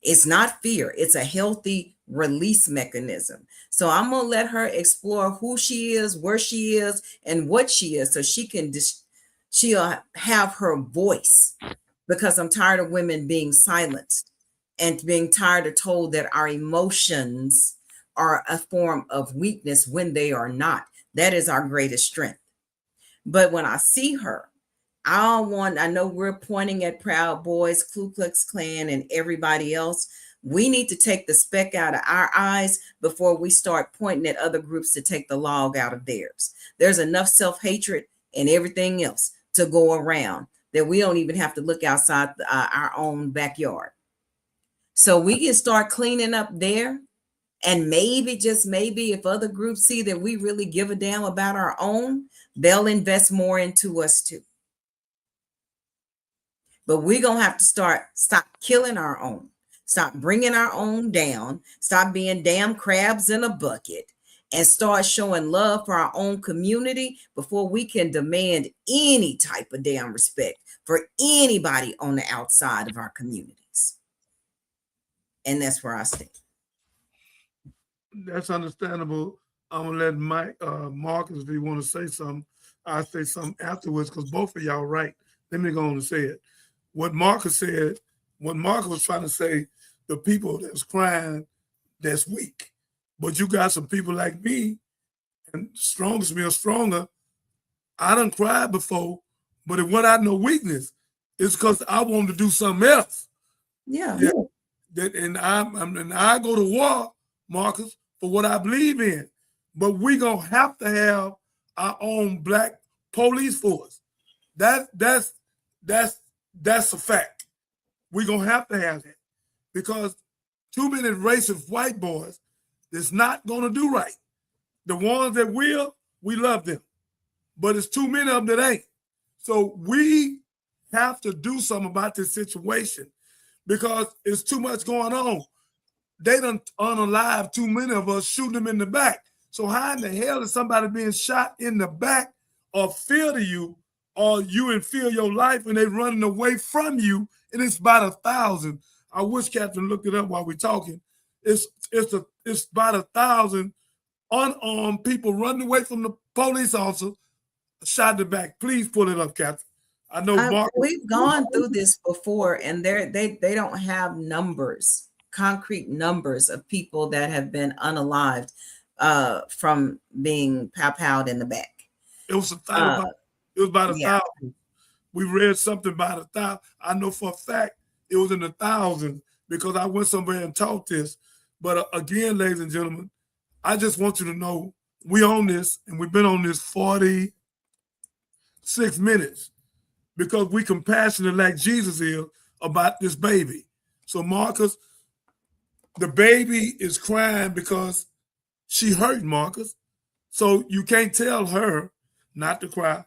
It's not fear. It's a healthy release mechanism. So I'm going to let her explore who she is, where she is, and what she is, so she'll have her voice, because I'm tired of women being silenced and being tired of told that our emotions are a form of weakness when they are not. That is our greatest strength. But when I see her, I know we're pointing at Proud Boys, Ku Klux Klan, and everybody else. We need to take the speck out of our eyes before we start pointing at other groups to take the log out of theirs. There's enough self-hatred and everything else to go around that we don't even have to look outside our own backyard. So we can start cleaning up there. And maybe, just maybe, if other groups see that we really give a damn about our own, they'll invest more into us too. But we're going to have to stop killing our own, stop bringing our own down, stop being damn crabs in a bucket, and start showing love for our own community before we can demand any type of damn respect for anybody on the outside of our communities. And that's where I stand. That's understandable. I'm gonna let Marcus, if he want to say something, I'll say something afterwards, because both of y'all right. Let me go on and say it. What Marcus said, what Marcus was trying to say, the people that's crying, that's weak. But you got some people like me, and strongest me or stronger. I done cried before, but if what I know weakness, it's because I want to do something else. Yeah. And I go to war, Marcus, for what I believe in. But we gonna have to have our own black police force. That's a fact. We're gonna have that because too many racist white boys that's not gonna do right. The ones that will, we love them, but it's too many of them that ain't. So we have to do something about this situation because it's too much going on. They done unalive too many of us, shooting them in the back. So how in the hell is somebody being shot in the back or fear to you, or you in fear of your life and they running away from you, and it's about 1,000. I wish Captain looked it up while we're talking. It's about 1,000 unarmed people running away from the police officer, shot in the back. Please pull it up, Captain. I know Mark. We've gone through this before, and they don't have numbers, concrete numbers of people that have been unalived from being pow-powed in the back. It was about 1,000. We read something about 1,000. I know for a fact it was in the thousands because I went somewhere and taught this. But again, ladies and gentlemen, I just want you to know we on this, and we've been on this 46 minutes because we compassionate like Jesus is about this baby. So Marcus, the baby is crying because she hurt, Marcus. So you can't tell her not to cry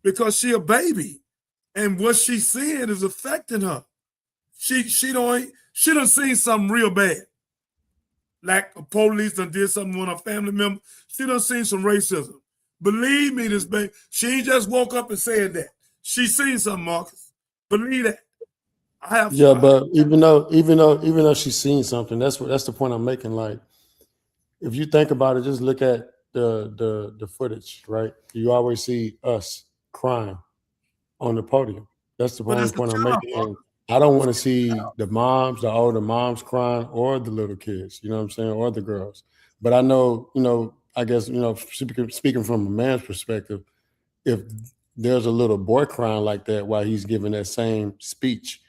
because she a baby. And what she's seeing is affecting her. She done seen something real bad. Like a police done did something with her family member. She done seen some racism. Believe me, this baby, she ain't just woke up and said that. She seen something, Marcus. Believe that. But even though she's seen something, that's the point I'm making. Like, if you think about it, just look at the footage, right? You always see us crying on the podium. That's the only point I'm making. And I don't want to see the older moms crying, or the little kids, you know what I'm saying, or the girls. But I know, I guess, speaking from a man's perspective, if there's a little boy crying like that while he's giving that same speech,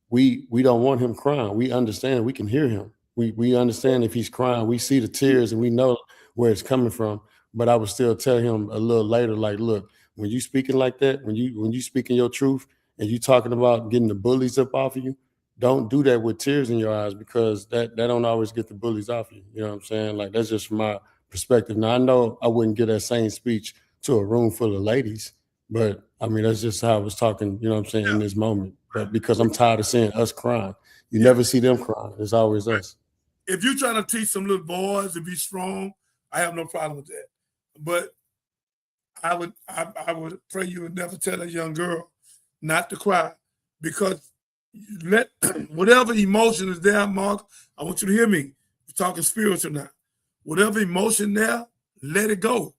we don't want him crying. We understand, we can hear him. We understand if he's crying, we see the tears and we know where it's coming from. But I would still tell him a little later, like, look, when you speaking like that, when you speaking your truth and you talking about getting the bullies up off of you, don't do that with tears in your eyes, because that don't always get the bullies off you. You know what I'm saying? Like, that's just from my perspective. Now, I know I wouldn't give that same speech to a room full of ladies, but I mean, that's just how I was talking, you know what I'm saying, in this moment. But because I'm tired of seeing us crying. You never see them crying. It's always us. If you're trying to teach some little boys to be strong, I have no problem with that. But I would pray you would never tell a young girl not to cry, because let whatever emotion is there, Mark, I want you to hear me. We're talking spiritual now. Whatever emotion there, let it go.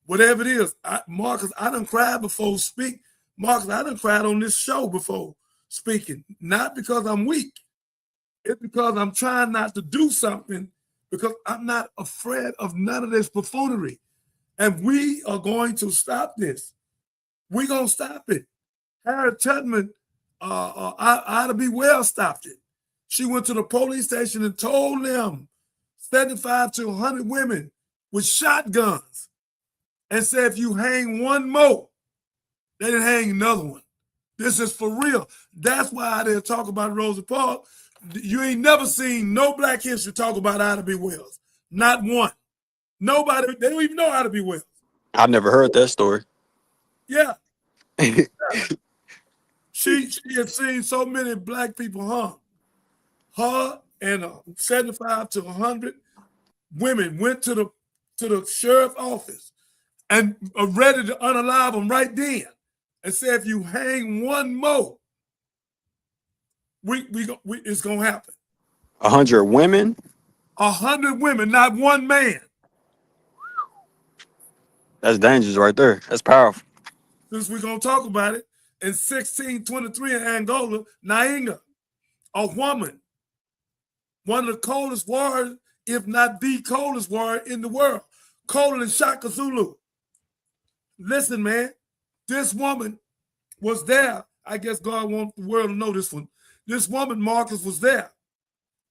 Whatever it is. Marcus, I done cried before speak. Marcus, I done cried on this show before speaking. Not because I'm weak. It's because I'm trying not to do something, because I'm not afraid of none of this buffoonery. And we are going to stop this. We're going to stop it. Harriet Tubman, Ida B. Wells stopped it. She went to the police station and told them 75 to 100 women with shotguns and said, if you hang one more, they didn't hang another one. This is for real. That's why they talk about Rosa Parks. You ain't never seen no Black history talk about Ida B. Wells. Not one. Nobody, they don't even know Ida B. Wells. I never heard that story. Yeah. She had seen so many Black people hung. Her and 75 to 100 women went to the sheriff's office and are ready to unalive them right then, and said, if you hang one more, it's gonna happen. 100 women? 100 women, not one man. That's dangerous right there. That's powerful. Since we're gonna talk about it, in 1623 in Angola, Nainga, a woman, one of the coldest warriors, if not the coldest warrior in the world, colder than Shaka Zulu. Listen, man, this woman was there. I guess God wants the world to know this one. This woman, Marcus, was there.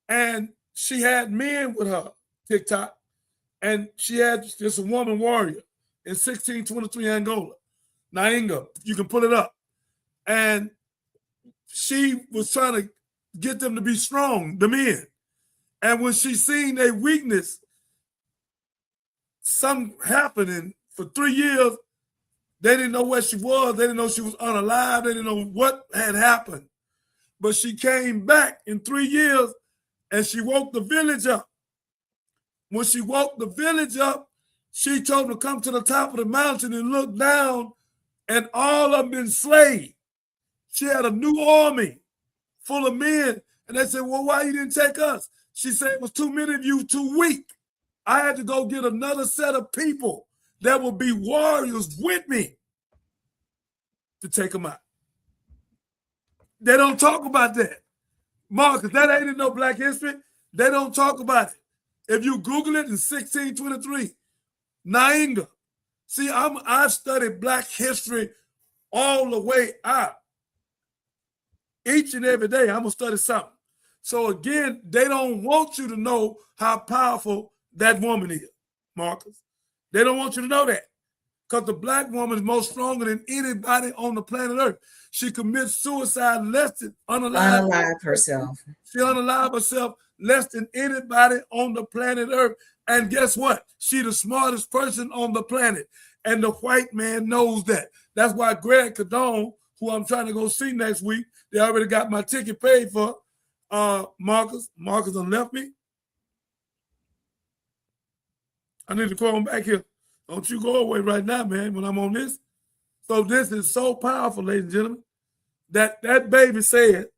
And she had men with her, TikTok. And she had just a woman warrior in 1623 Angola. Nainga, you can pull it up. And she was trying to get them to be strong, the men. And when she seen their weakness, something happening for 3 years, they didn't know where she was. They didn't know she was unalive. They didn't know what had happened. But she came back in 3 years and she woke the village up. When she woke the village up, she told them to come to the top of the mountain and look down, and all of them been slain. She had a new army full of men. And they said, well, why you didn't take us? She said, it was too many of you, too weak. I had to go get another set of people that would be warriors with me to take them out. They don't talk about that. Marcus, that ain't in no Black history. They don't talk about it. If you Google it in 1623, Nainga. See, I've studied Black history all the way out. Each and every day, I'm going to study something. So again, they don't want you to know how powerful that woman is, Marcus. They don't want you to know that. Because the Black woman is more stronger than anybody on the planet Earth. She commits suicide less than unalive herself. She unalive herself less than anybody on the planet Earth. And guess what? She the smartest person on the planet. And the white man knows that. That's why Greg Cadone, who I'm trying to go see next week, they already got my ticket paid for. Marcus done left me. I need to call him back here. Don't you go away right now, man, when I'm on this. So this is so powerful, ladies and gentlemen, that baby said,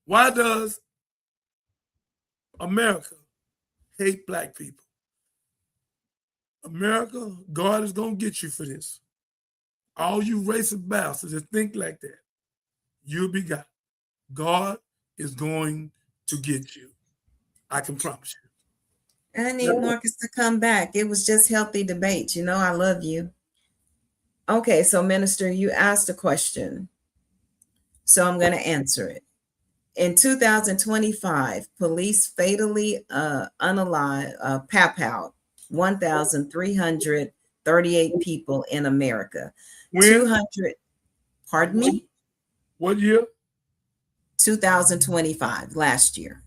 why does America hate Black people? America, God is going to get you for this. All you racist bastards that think like that, you'll be got. God is going to get you. I can promise you. I need Marcus to come back. It was just healthy debate. You know, I love you. Okay, so Minister, you asked a question. So I'm going to answer it. In 2025, police fatally pow-powed 1,338 people in America. When? 200, pardon me? What year? 2025, last year.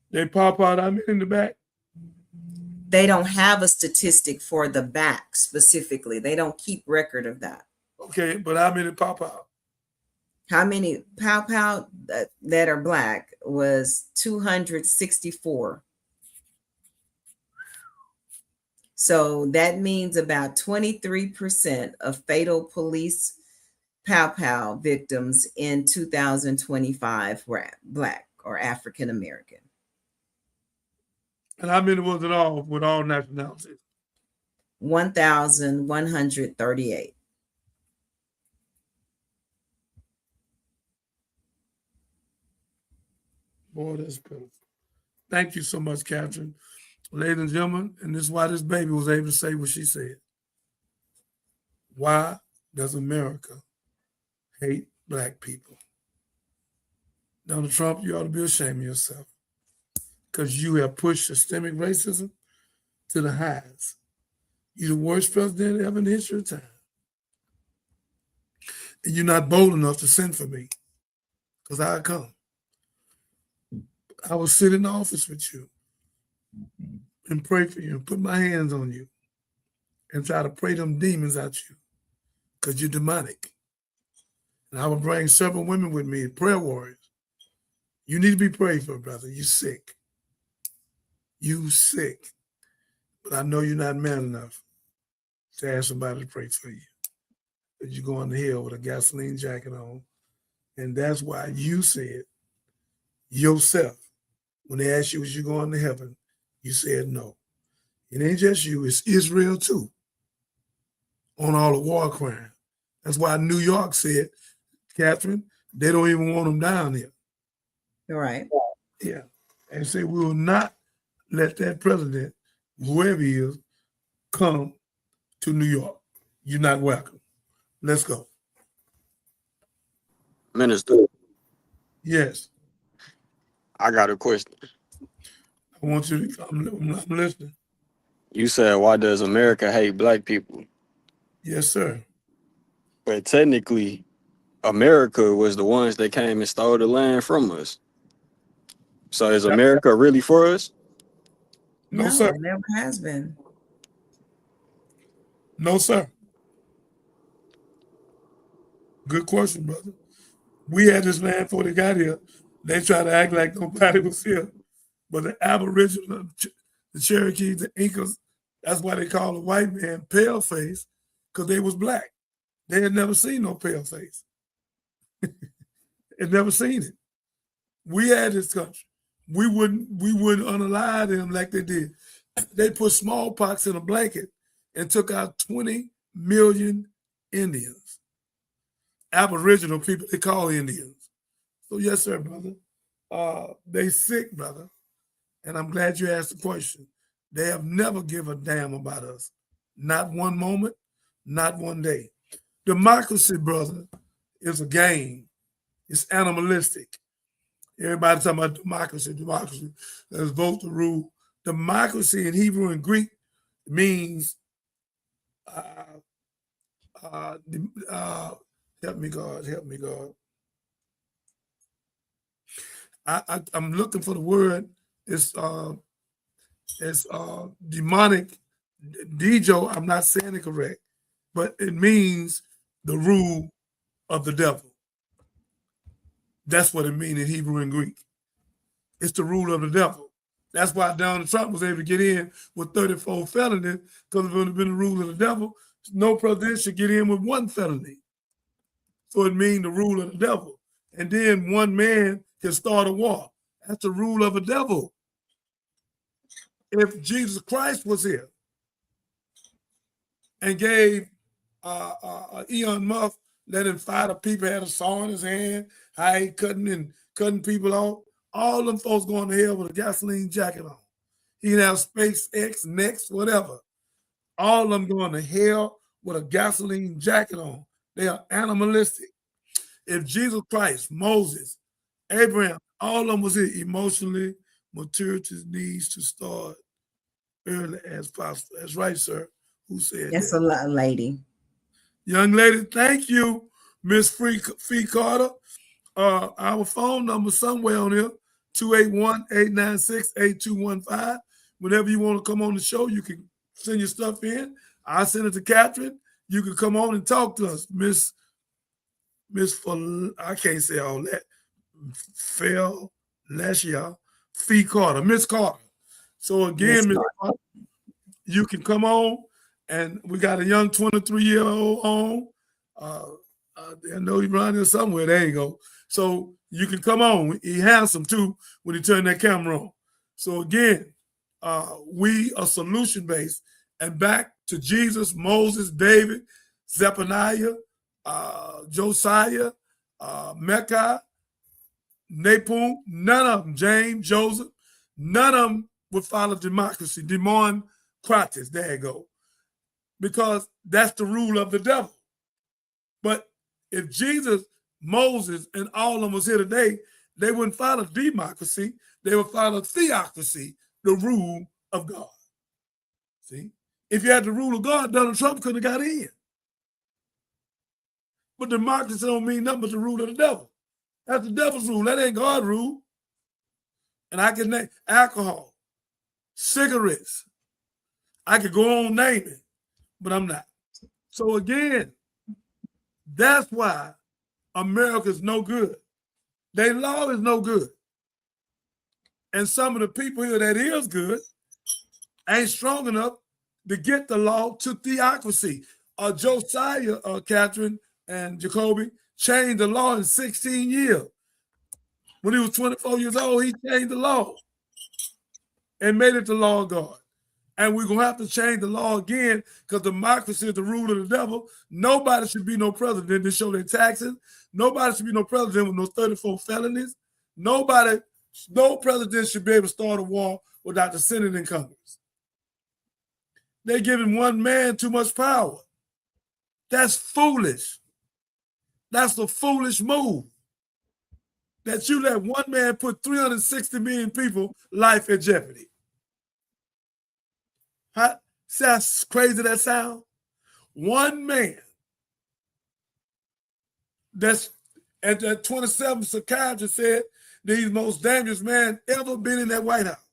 They pop out, I'm in the back. They don't have a statistic for the back specifically. They don't keep record of that. Okay, but how many pop out? How many pow that are Black was 264. So that means about 23% of fatal police pow victims in 2025 were Black or African American. And how many was it all with all nationalities? 1,138. Boy, that's beautiful. Thank you so much, Catherine. Ladies and gentlemen, and this is why this baby was able to say what she said. Why does America hate Black people? Donald Trump, you ought to be ashamed of yourself, because you have pushed systemic racism to the highs. You're the worst president ever in the history of time. And you're not bold enough to send for me, because I come. I will sit in the office with you and pray for you and put my hands on you and try to pray them demons out you, because you're demonic. And I will bring several women with me, prayer warriors. You need to be prayed for, brother. You're sick. You sick. But I know you're not man enough to ask somebody to pray for you. But you go on the hill with a gasoline jacket on. And that's why you said yourself, when they asked you, was you going to heaven? You said no. It ain't just you, it's Israel too, on all the war crime. That's why New York said, Catherine, they don't even want them down here. All right. Yeah. And say, we will not let that president, whoever he is, come to New York. You're not welcome. Let's go. Minister, Yes. I got a question. I want you to, I'm listening. You said, why does America hate Black people? Yes, sir. But technically, America was the ones that came and stole the land from us. So is America really for us? No, No, sir. it never has been. No, sir. Good question, brother. We had this land before they got here. They tried to act like nobody was here. But the Aboriginal, the Cherokees, the Incas, that's why they call a white man pale face, because they was black. They had never seen no pale face. Had never seen it. We had this country. We wouldn't unalive them like they did. They put smallpox in a blanket and took out 20 million Indians. Aboriginal people, they call Indians. So yes, sir, brother. They sick, brother. And I'm glad you asked the question. They have never given a damn about us. Not one moment, not one day. Democracy, brother, is a game. It's animalistic. Everybody talking about democracy, democracy. Let's vote to rule. Democracy in Hebrew and Greek means help me God, help me God. I'm looking for the word. It's demonic. Dejo, I'm not saying it correct, but it means the rule of the devil. That's what it means in Hebrew and Greek. It's the rule of the devil. That's why Donald Trump was able to get in with 34 felonies, because if it would have been the rule of the devil, no president should get in with one felony. So it means the rule of the devil. And then one man can start a war. That's the rule of the devil. If Jesus Christ was here and gave Elon Musk, let him fight the people, had a saw in his hand, how he cutting people off, all them folks going to hell with a gasoline jacket on. He can have SpaceX, Next, whatever. All of them going to hell with a gasoline jacket on. They are animalistic. If Jesus Christ, Moses, Abraham, all of them was here emotionally, maturity needs to start early as possible. That's right, sir. Who said That's that? a lady. Young lady, thank you, Miss Fee Carter. Our phone number somewhere on here, 281-896-8215. Whenever you want to come on the show, you can send your stuff in. I'll send it to Catherine. You can come on and talk to us, Miss I can't say all that. Fee Carter, Miss Carter. So again, Miss Carter, you can come on, and we got a young 23-year-old on. I know he's around here somewhere. There you go. So you can come on. He handsome too when he turn that camera on. So again, we are solution-based, and back to Jesus, Moses, David, Zephaniah, Josiah, Mecca, Napum, none of them, James, Joseph, none of them would follow democracy, democratis, there you go. Because that's the rule of the devil. But if Jesus, Moses, and all of them was here today, they wouldn't follow democracy, they would follow theocracy, the rule of God. See? If you had the rule of God, Donald Trump couldn't have got in. But democracy don't mean nothing but the rule of the devil. That's the devil's rule. That ain't God's rule. And I can name alcohol, cigarettes. I could go on naming, but I'm not. So again, that's why America's no good. Their law is no good. And some of the people here that is good ain't strong enough to get the law to theocracy. Josiah, Catherine, and Jacoby changed the law in 16 years. When he was 24 years old, he changed the law and made it the law of God. And we're going to have to change the law again, because democracy is the rule of the devil. Nobody should be no president to show their taxes. Nobody should be no president with no 34 felonies. No president should be able to start a war without the Senate and Congress. They're giving one man too much power. That's foolish. That's a foolish move. That you let one man put 360 million people life in jeopardy. See how crazy that sounds? One man That's at that 27th psychiatrist said that he's the most dangerous man ever been in that White House.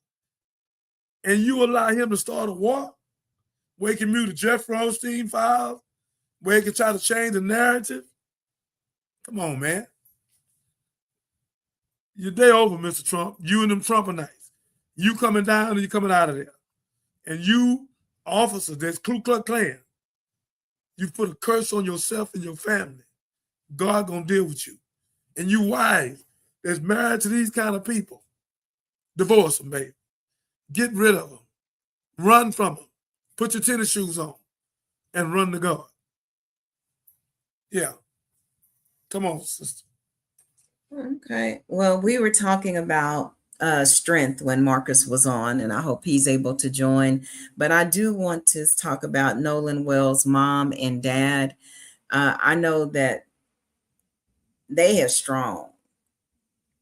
And you allow him to start a war where he can mute the Jeff Rosenstein files, where he can try to change the narrative. Come on, man. Your day over, Mr. Trump. You and them Trumpanites. You coming down and you coming out of there. And you, officers, that's Ku Klux Klan, you put a curse on yourself and your family. God gonna deal with you. And you wives that's married to these kind of people, divorce them, baby. Get rid of them. Run from them. Put your tennis shoes on and run to God. Yeah. Come on, sister. Okay. Well, we were talking about strength when Marcus was on, and I hope he's able to join. But I do want to talk about Nolan Wells' mom and dad. I know that they are strong.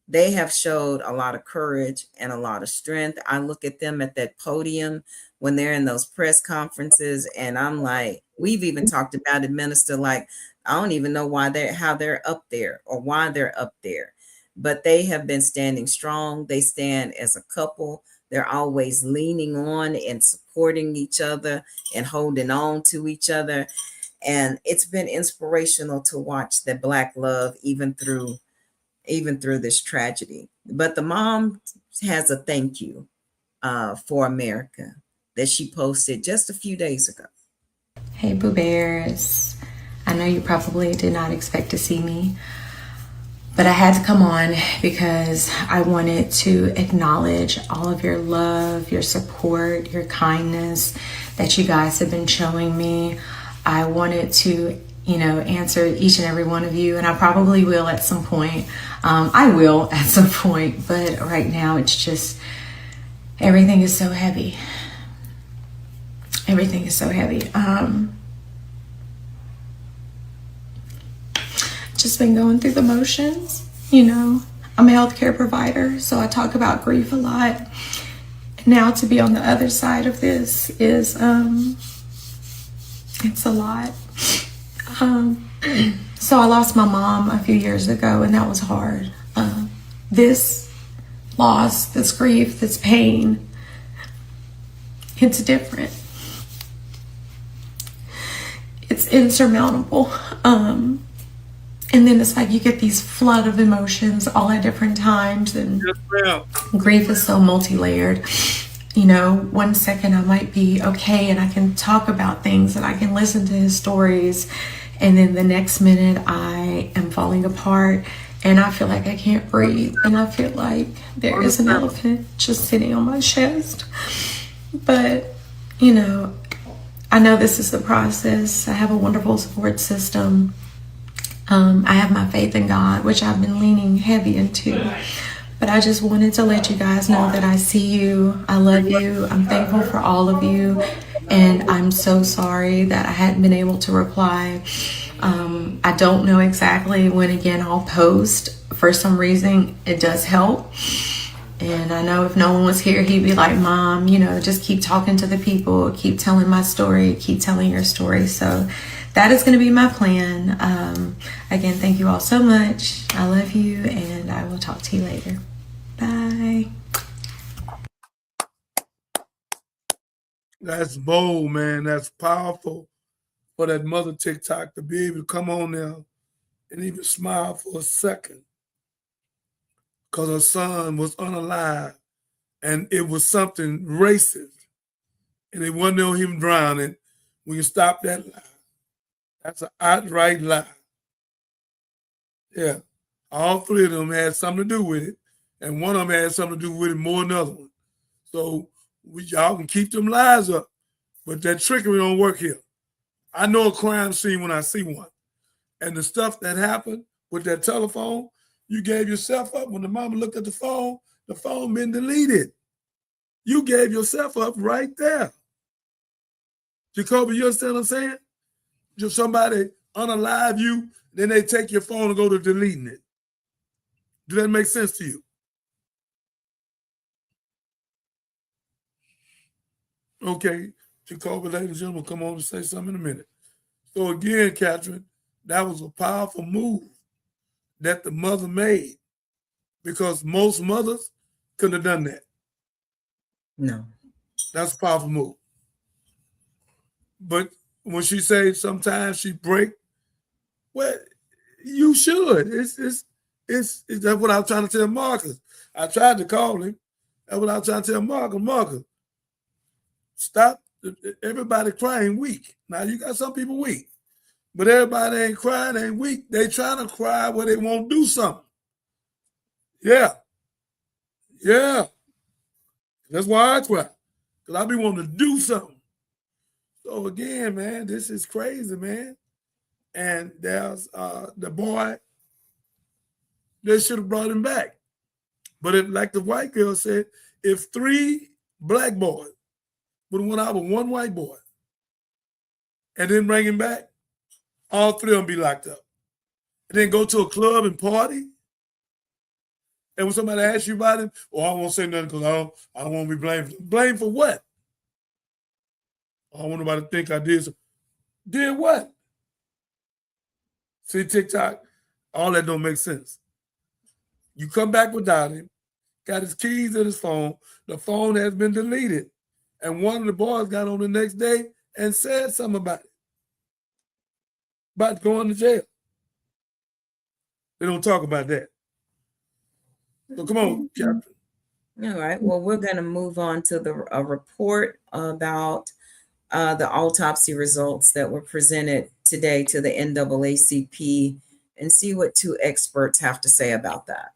They have showed a lot of courage and a lot of strength. I look at them at that podium when they're in those press conferences, and I'm like, we've even talked about it, Minister, like, I don't even know how they're up there or why they're up there. But they have been standing strong. They stand as a couple. They're always leaning on and supporting each other and holding on to each other. And it's been inspirational to watch the Black love even through this tragedy. But the mom has a thank you for America that she posted just a few days ago. Hey, Boo Bears. I know you probably did not expect to see me, but I had to come on because I wanted to acknowledge all of your love, your support, your kindness that you guys have been showing me. I wanted to, answer each and every one of you, and I probably will at some point. I will at some point, but right now it's just, everything is so heavy. Everything is so heavy. Just been going through the motions. I'm a healthcare provider, so I talk about grief a lot. Now to be on the other side of this is, it's a lot. So I lost my mom a few years ago, and that was hard. This loss, this grief, this pain, it's different. It's insurmountable. And then it's like you get these flood of emotions all at different times, and grief is so multi-layered. 1 second I might be okay and I can talk about things and I can listen to his stories, and then the next minute I am falling apart and I feel like I can't breathe, and I feel like there is an elephant just sitting on my chest. But I know this is the process. I have a wonderful support system. I have my faith in God, which I've been leaning heavy into. But I just wanted to let you guys know that I see you. I love you. I'm thankful for all of you. And I'm so sorry that I hadn't been able to reply. I don't know exactly when again I'll post. For some reason, it does help. And I know if Nolan was here, he'd be like, Mom, just keep talking to the people, keep telling my story, keep telling your story. So that is going to be my plan. Again, thank you all so much. I love you, and I will talk to you later. Bye. That's bold, man. That's powerful for that mother TikTok to be able to come on there and even smile for a second because her son was unalive and it was something racist and they wanted to know him drowning. We can stop that lie. That's an outright lie. Yeah. All three of them had something to do with it, and one of them had something to do with it more than the other one. So y'all can keep them lies up, but that trickery don't work here. I know a crime scene when I see one. And the stuff that happened with that telephone, you gave yourself up. When the mama looked at the phone been deleted. You gave yourself up right there. Jacoby, you understand what I'm saying? Just somebody unalive you, then they take your phone and go to deleting it. Does that make sense to you? Okay, Jacoby, ladies and gentlemen, come on and say something in a minute. So again, Catherine, that was a powerful move that the mother made, because most mothers couldn't have done that. No. That's a powerful move. But when she says sometimes she break, well, you should. It's that's what I was trying to tell Marcus. I tried to call him. That's what I was trying to tell Marcus. Marcus, stop. Everybody crying weak. Now you got some people weak, but everybody ain't crying, ain't weak. They trying to cry where they won't do something. Yeah. That's why I cry, because I be wanting to do something. So again, man, this is crazy, man. And there's the boy, they should have brought him back. But if, like the white girl said, if 3 black boys would have went out with 1 white boy and then bring him back, all 3 of them be locked up. And then go to a club and party. And when somebody asks you about him, I won't say nothing because I don't want to be blamed. Blamed for what? I don't want nobody to think I did something. Did what? See, TikTok, all that don't make sense. You come back without him, got his keys in his phone, the phone has been deleted, and one of the boys got on the next day and said something about going to jail. They don't talk about that. So come on, Captain. All right. Well, we're going to move on to a report about the autopsy results that were presented today to the NAACP and see what 2 experts have to say about that.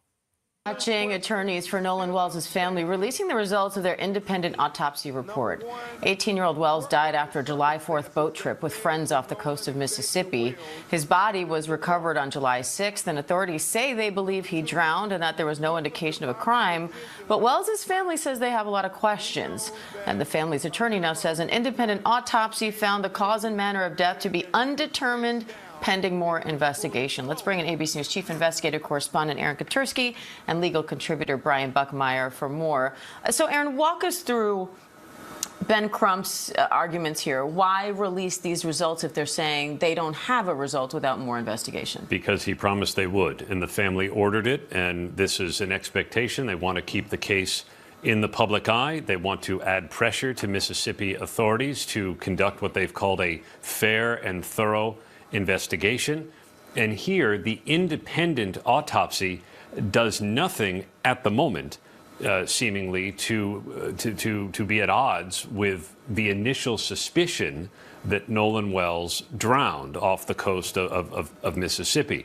Watching attorneys for Nolan Wells' family releasing the results of their independent autopsy report. 18-year-old Wells died after a July 4th boat trip with friends off the coast of Mississippi. His body was recovered on July 6th, and authorities say they believe he drowned and that there was no indication of a crime. But Wells' family says they have a lot of questions. And the family's attorney now says an independent autopsy found the cause and manner of death to be undetermined, pending more investigation. Let's bring in ABC News Chief Investigative Correspondent Aaron Katursky and legal contributor Brian Buckmeyer for more. So, Aaron, walk us through Ben Crump's arguments here. Why release these results if they're saying they don't have a result without more investigation? Because he promised they would, and the family ordered it, and this is an expectation. They want to keep the case in the public eye. They want to add pressure to Mississippi authorities to conduct what they've called a fair and thorough investigation. And here, the independent autopsy does nothing at the moment, seemingly to be at odds with the initial suspicion that Nolan Wells drowned off the coast of Mississippi.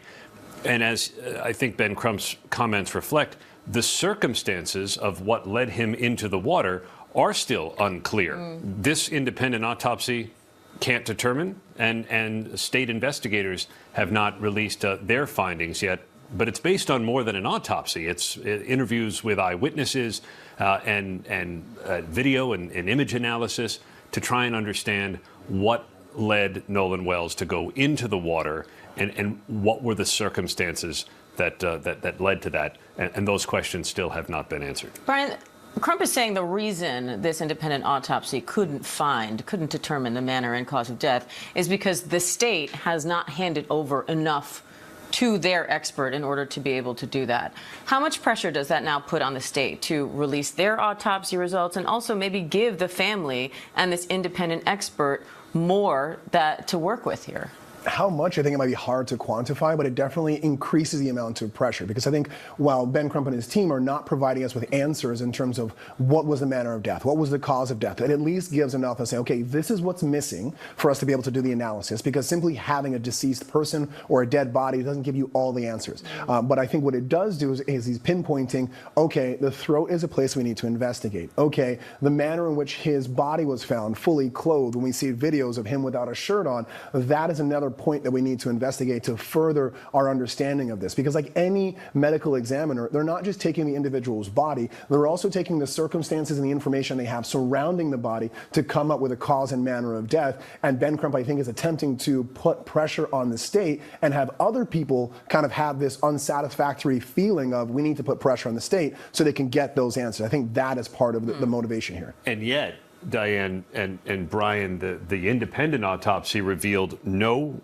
And as I think Ben Crump's comments reflect, the circumstances of what led him into the water are still unclear. This independent autopsy can't determine, and state investigators have not released their findings yet. But it's based on more than an autopsy. It's interviews with eyewitnesses and video and image analysis to try and understand what led Nolan Wells to go into the water and what were the circumstances that led to that. And those questions still have not been answered. Brian, Crump is saying the reason this independent autopsy couldn't determine the manner and cause of death is because the state has not handed over enough to their expert in order to be able to do that. How much pressure does that now put on the state to release their autopsy results and also maybe give the family and this independent expert more to work with here? How much, I think it might be hard to quantify, but it definitely increases the amount of pressure, because I think while Ben Crump and his team are not providing us with answers in terms of what was the manner of death, what was the cause of death, it at least gives enough to say, okay, this is what's missing for us to be able to do the analysis, because simply having a deceased person or a dead body doesn't give you all the answers. But I think what it does do is he's pinpointing, okay, the throat is a place we need to investigate. Okay, the manner in which his body was found, fully clothed, when we see videos of him without a shirt on, that is another point that we need to investigate to further our understanding of this. Because like any medical examiner, they're not just taking the individual's body, they're also taking the circumstances and the information they have surrounding the body to come up with a cause and manner of death. And Ben Crump, I think, is attempting to put pressure on the state and have other people kind of have this unsatisfactory feeling of we need to put pressure on the state so they can get those answers. I think that is part of the motivation here. And yet, Diane and Brian, the independent autopsy revealed no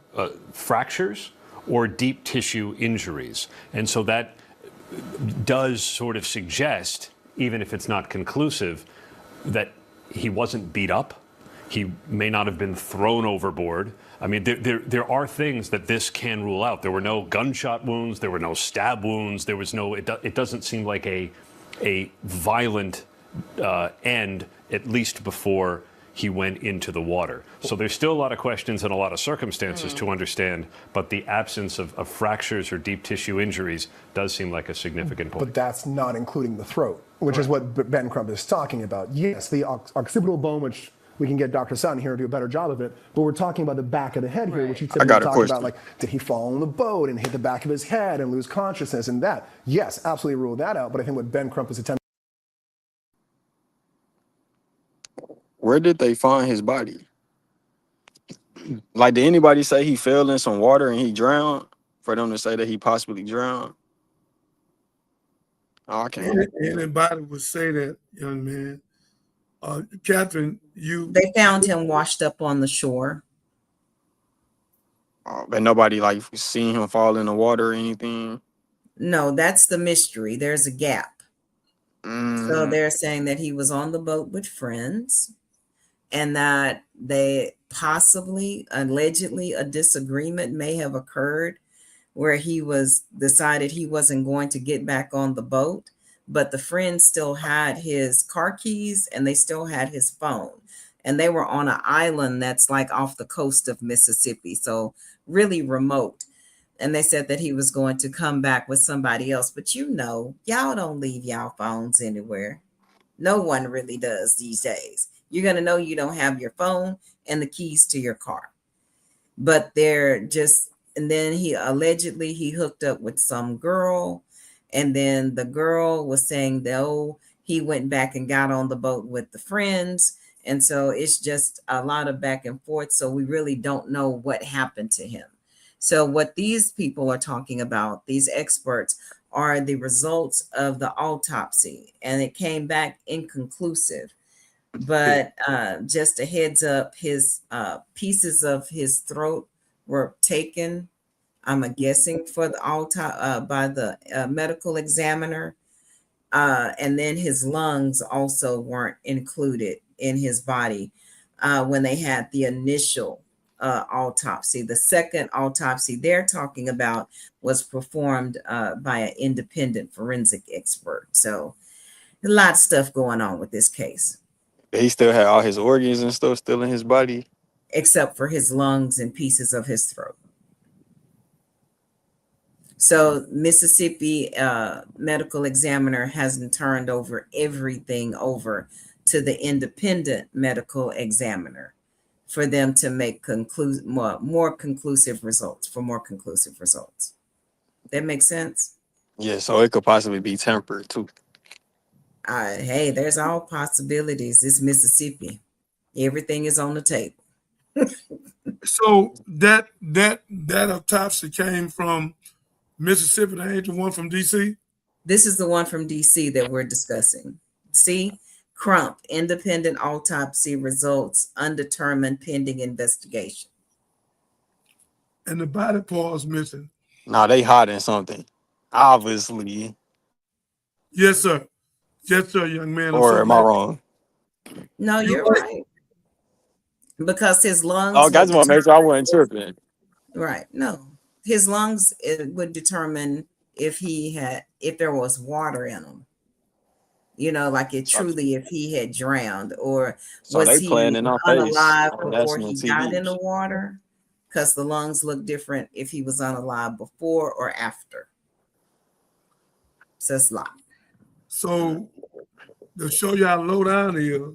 fractures or deep tissue injuries. And so that does sort of suggest, even if it's not conclusive, that he wasn't beat up. He may not have been thrown overboard. I mean, there are things that this can rule out. There were no gunshot wounds. There were no stab wounds. There was no. It doesn't seem like a violent end, at least before he went into the water. So there's still a lot of questions and a lot of circumstances to understand, but the absence of fractures or deep tissue injuries does seem like a significant point. But that's not including the throat, which is what Ben Crump is talking about. Yes, the occipital bone, which we can get Dr. Sutton here to do a better job of it, but we're talking about the back of the head here, which you typically talk about, like, did he fall on the boat and hit the back of his head and lose consciousness and that? Yes, absolutely rule that out, but I think what Ben Crump is attempting. Where did they find his body? Like, did anybody say he fell in some water and he drowned? For them to say that he possibly drowned? Oh, I can't. Anybody would say that, young man. Catherine, They found him washed up on the shore. But nobody like seen him fall in the water or anything? No, that's the mystery. There's a gap. So they're saying that he was on the boat with friends and that they possibly, allegedly, a disagreement may have occurred where he was decided he wasn't going to get back on the boat, but the friends still had his car keys and they still had his phone. And they were on an island that's like off the coast of Mississippi, so really remote. And they said that he was going to come back with somebody else. But y'all don't leave y'all phones anywhere. No one really does these days. You're going to know you don't have your phone and the keys to your car. But and then he allegedly hooked up with some girl. And then the girl was saying that, he went back and got on the boat with the friends. And so it's just a lot of back and forth. So we really don't know what happened to him. So what these people are talking about, these experts, are the results of the autopsy. And it came back inconclusive. But just a heads up, his pieces of his throat were taken, I'm guessing, for the by the medical examiner. And then his lungs also weren't included in his body when they had the initial autopsy. The second autopsy they're talking about was performed by an independent forensic expert. So a lot of stuff going on with this case. He still had all his organs and stuff still in his body? Except for his lungs and pieces of his throat. So Mississippi medical examiner hasn't turned everything over to the independent medical examiner for them to make more conclusive results, That makes sense? Yeah, so it could possibly be tempered too. Hey, there's all possibilities. It's Mississippi. Everything is on the table. So that autopsy came from Mississippi. That ain't the one from DC? This is the one from DC that we're discussing. See? Crump, independent autopsy results undetermined pending investigation. And the body part's missing. Nah, they hiding something. Obviously. Yes, sir. Yes, sir, young man. Or am I wrong? No, you're right. Because his lungs. Oh, guys want to make sure I wasn't tripping. Right. No. His lungs, it would determine if there was water in them. Like if he had drowned, or so was he unalive before he got in the water? Because the lungs look different if he was unalive before or after. So it's a lot. So to show y'all low down here,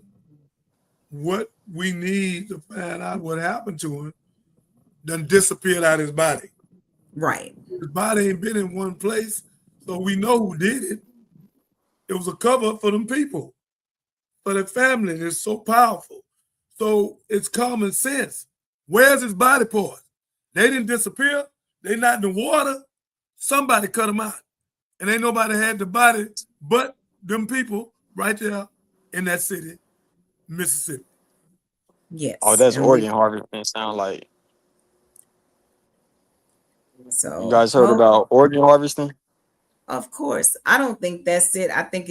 what we need to find out what happened to him done disappeared out of his body. Right. His body ain't been in one place, so we know who did it. It was a cover for them people, for the family. It's so powerful. So it's common sense. Where's his body part? They didn't disappear. They not in the water. Somebody cut them out. And ain't nobody had the body but them people right there in that city, Mississippi. Yes. Oh, that's organ harvesting sound like. You So, guys heard about organ harvesting? of course, I don't think that's it. I think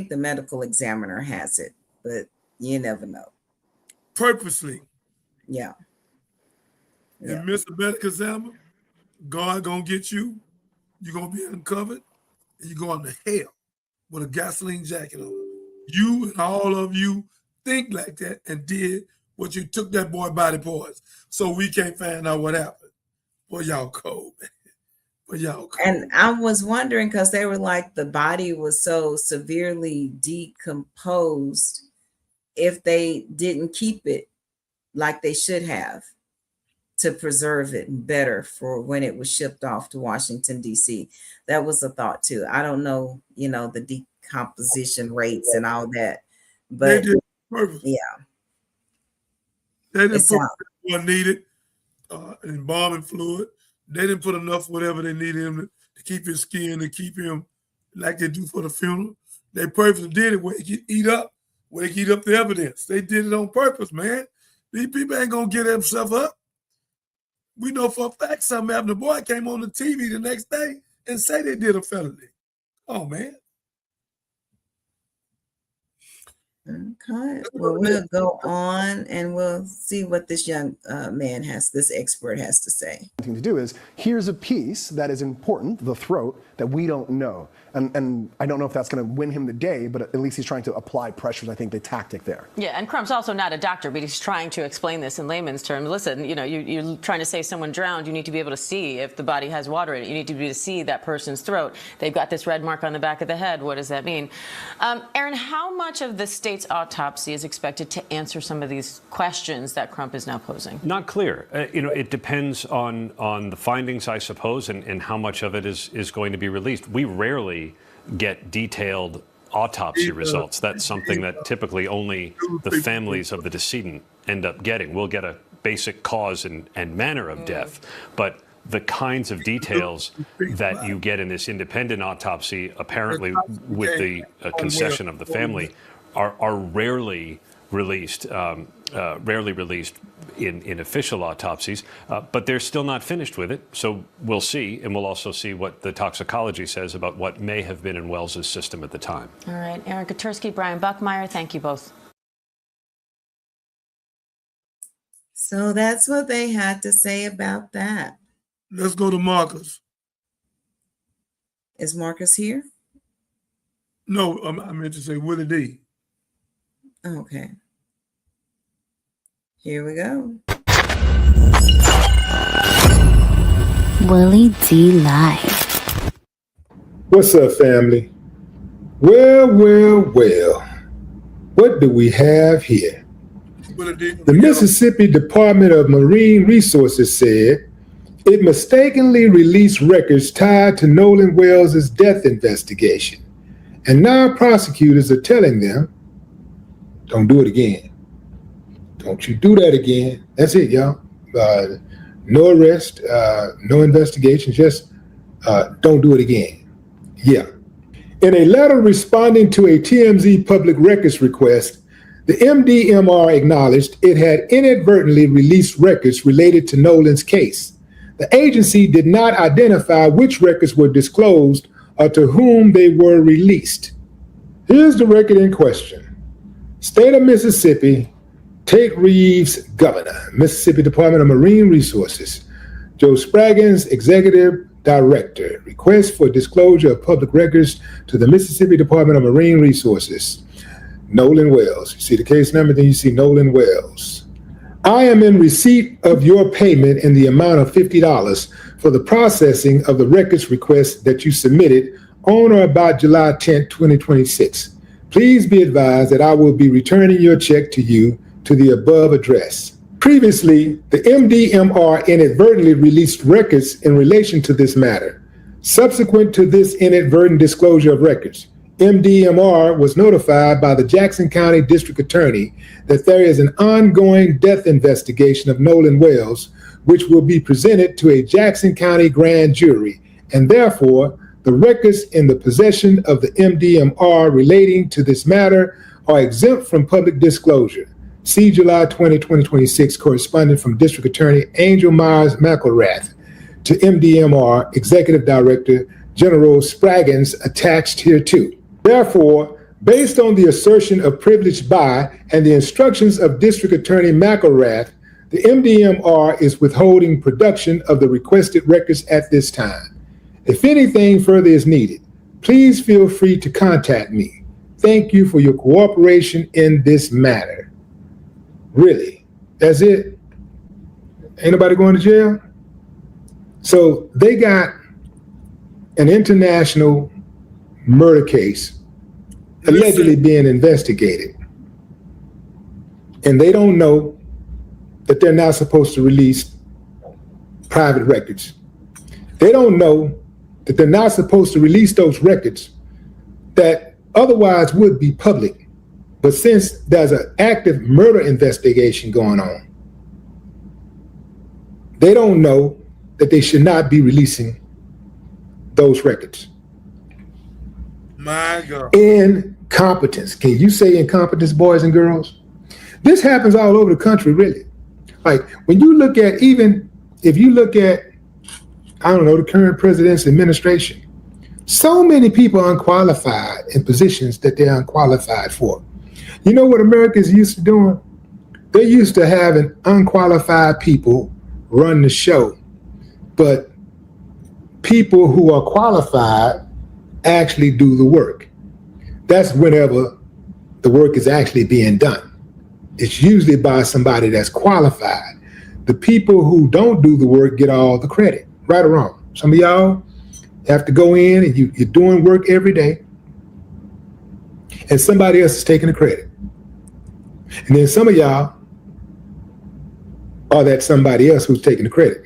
the medical examiner has it, but you never know. Purposely. Yeah. And miss a medical examiner, God gonna get you. You're gonna be uncovered, and you're going to hell with a gasoline jacket on. You and all of you think like that and did what you took that boy body parts, so we can't find out what happened. Well, y'all cold, man. Well, y'all cold. And I was wondering because they were like the body was so severely decomposed if they didn't keep it like they should have to preserve it better for when it was shipped off to Washington, D.C. That was a thought too. I don't know, the decomposition rates and all that, but They did purpose. yeah. They didn't put what needed embalming fluid. They didn't put enough whatever they needed him to keep his skin, to keep him like they do for the funeral. They purposely did it where he could eat up the evidence. They did it on purpose, man. These people ain't gonna get themselves up. We know for a fact something happened. The boy came on the TV the next day and say they did a felony. Oh, man. Okay. Well, we'll go on and we'll see what this young this expert has to say. The thing to do is, here's a piece that is important, the throat, that we don't know. And I don't know if that's going to win him the day, but at least he's trying to apply pressures, I think, the tactic there. Yeah, and Crump's also not a doctor, but he's trying to explain this in layman's terms. Listen, you're trying to say someone drowned. You need to be able to see if the body has water in it. You need to be able to see that person's throat. They've got this red mark on the back of the head. What does that mean? Aaron, how much of the state's autopsy is expected to answer some of these questions that Crump is now posing? Not clear. It depends on the findings, I suppose, and how much of it is going to be released. We rarely get detailed autopsy results. That's something that typically only the families of the decedent end up getting. We'll get a basic cause and manner of death, but the kinds of details that you get in this independent autopsy, apparently with the concession of the family, are rarely released in official autopsies, but they're still not finished with it. So we'll see, and we'll also see what the toxicology says about what may have been in Wells's system at the time. All right, Aaron Katersky, Brian Buckmeyer, thank you both. So that's what they had to say about that. Let's go to Marcus. Is Marcus here? No, I meant to say Willie D. Okay. Here we go. Willie D Live. What's up, family? Well. What do we have here? The Mississippi Department of Marine Resources said it mistakenly released records tied to Nolan Wells' death investigation. And now prosecutors are telling them, don't do it again. Don't you do that again. That's it, y'all. No arrest, no investigation, just don't do it again. Yeah. In a letter responding to a TMZ public records request, the MDMR acknowledged it had inadvertently released records related to Nolan's case. The agency did not identify which records were disclosed or to whom they were released. Here's the record in question. State of Mississippi, Tate Reeves, Governor, Mississippi Department of Marine Resources. Joe Spraggins, Executive Director. Request for disclosure of public records to the Mississippi Department of Marine Resources. Nolan Wells. You see the case number, then you see Nolan Wells. I am in receipt of your payment in the amount of $50 for the processing of the records request that you submitted on or about July 10, 2026. Please be advised that I will be returning your check to you to the above address. Previously, the MDMR inadvertently released records in relation to this matter. Subsequent to this inadvertent disclosure of records, MDMR was notified by the Jackson County District Attorney that there is an ongoing death investigation of Nolan Wells, which will be presented to a Jackson County grand jury, and therefore, the records in the possession of the MDMR relating to this matter are exempt from public disclosure. See July 20, 2026, correspondent from District Attorney Angel Myers McElrath to MDMR Executive Director General Spraggins attached here too. Therefore, based on the assertion of privilege by and the instructions of District Attorney McElrath, the MDMR is withholding production of the requested records at this time. If anything further is needed, please feel free to contact me. Thank you for your cooperation in this matter. Really? That's it? Ain't nobody going to jail? So they got an international murder case allegedly being investigated. And they don't know that they're not supposed to release private records. They don't know that they're not supposed to release those records that otherwise would be public. But since there's an active murder investigation going on, they don't know that they should not be releasing those records. My God. Incompetence. Can you say incompetence, boys and girls? This happens all over the country, really. Like when you look at, even if you look at, I don't know, the current president's administration, so many people are unqualified in positions that they're unqualified for. You know what America's used to doing? They're used to having unqualified people run the show, but people who are qualified actually do the work. That's whenever the work is actually being done. It's usually by somebody that's qualified. The people who don't do the work get all the credit, right or wrong. Some of y'all have to go in and you're doing work every day, and somebody else is taking the credit. And then some of y'all are that somebody else who's taking the credit.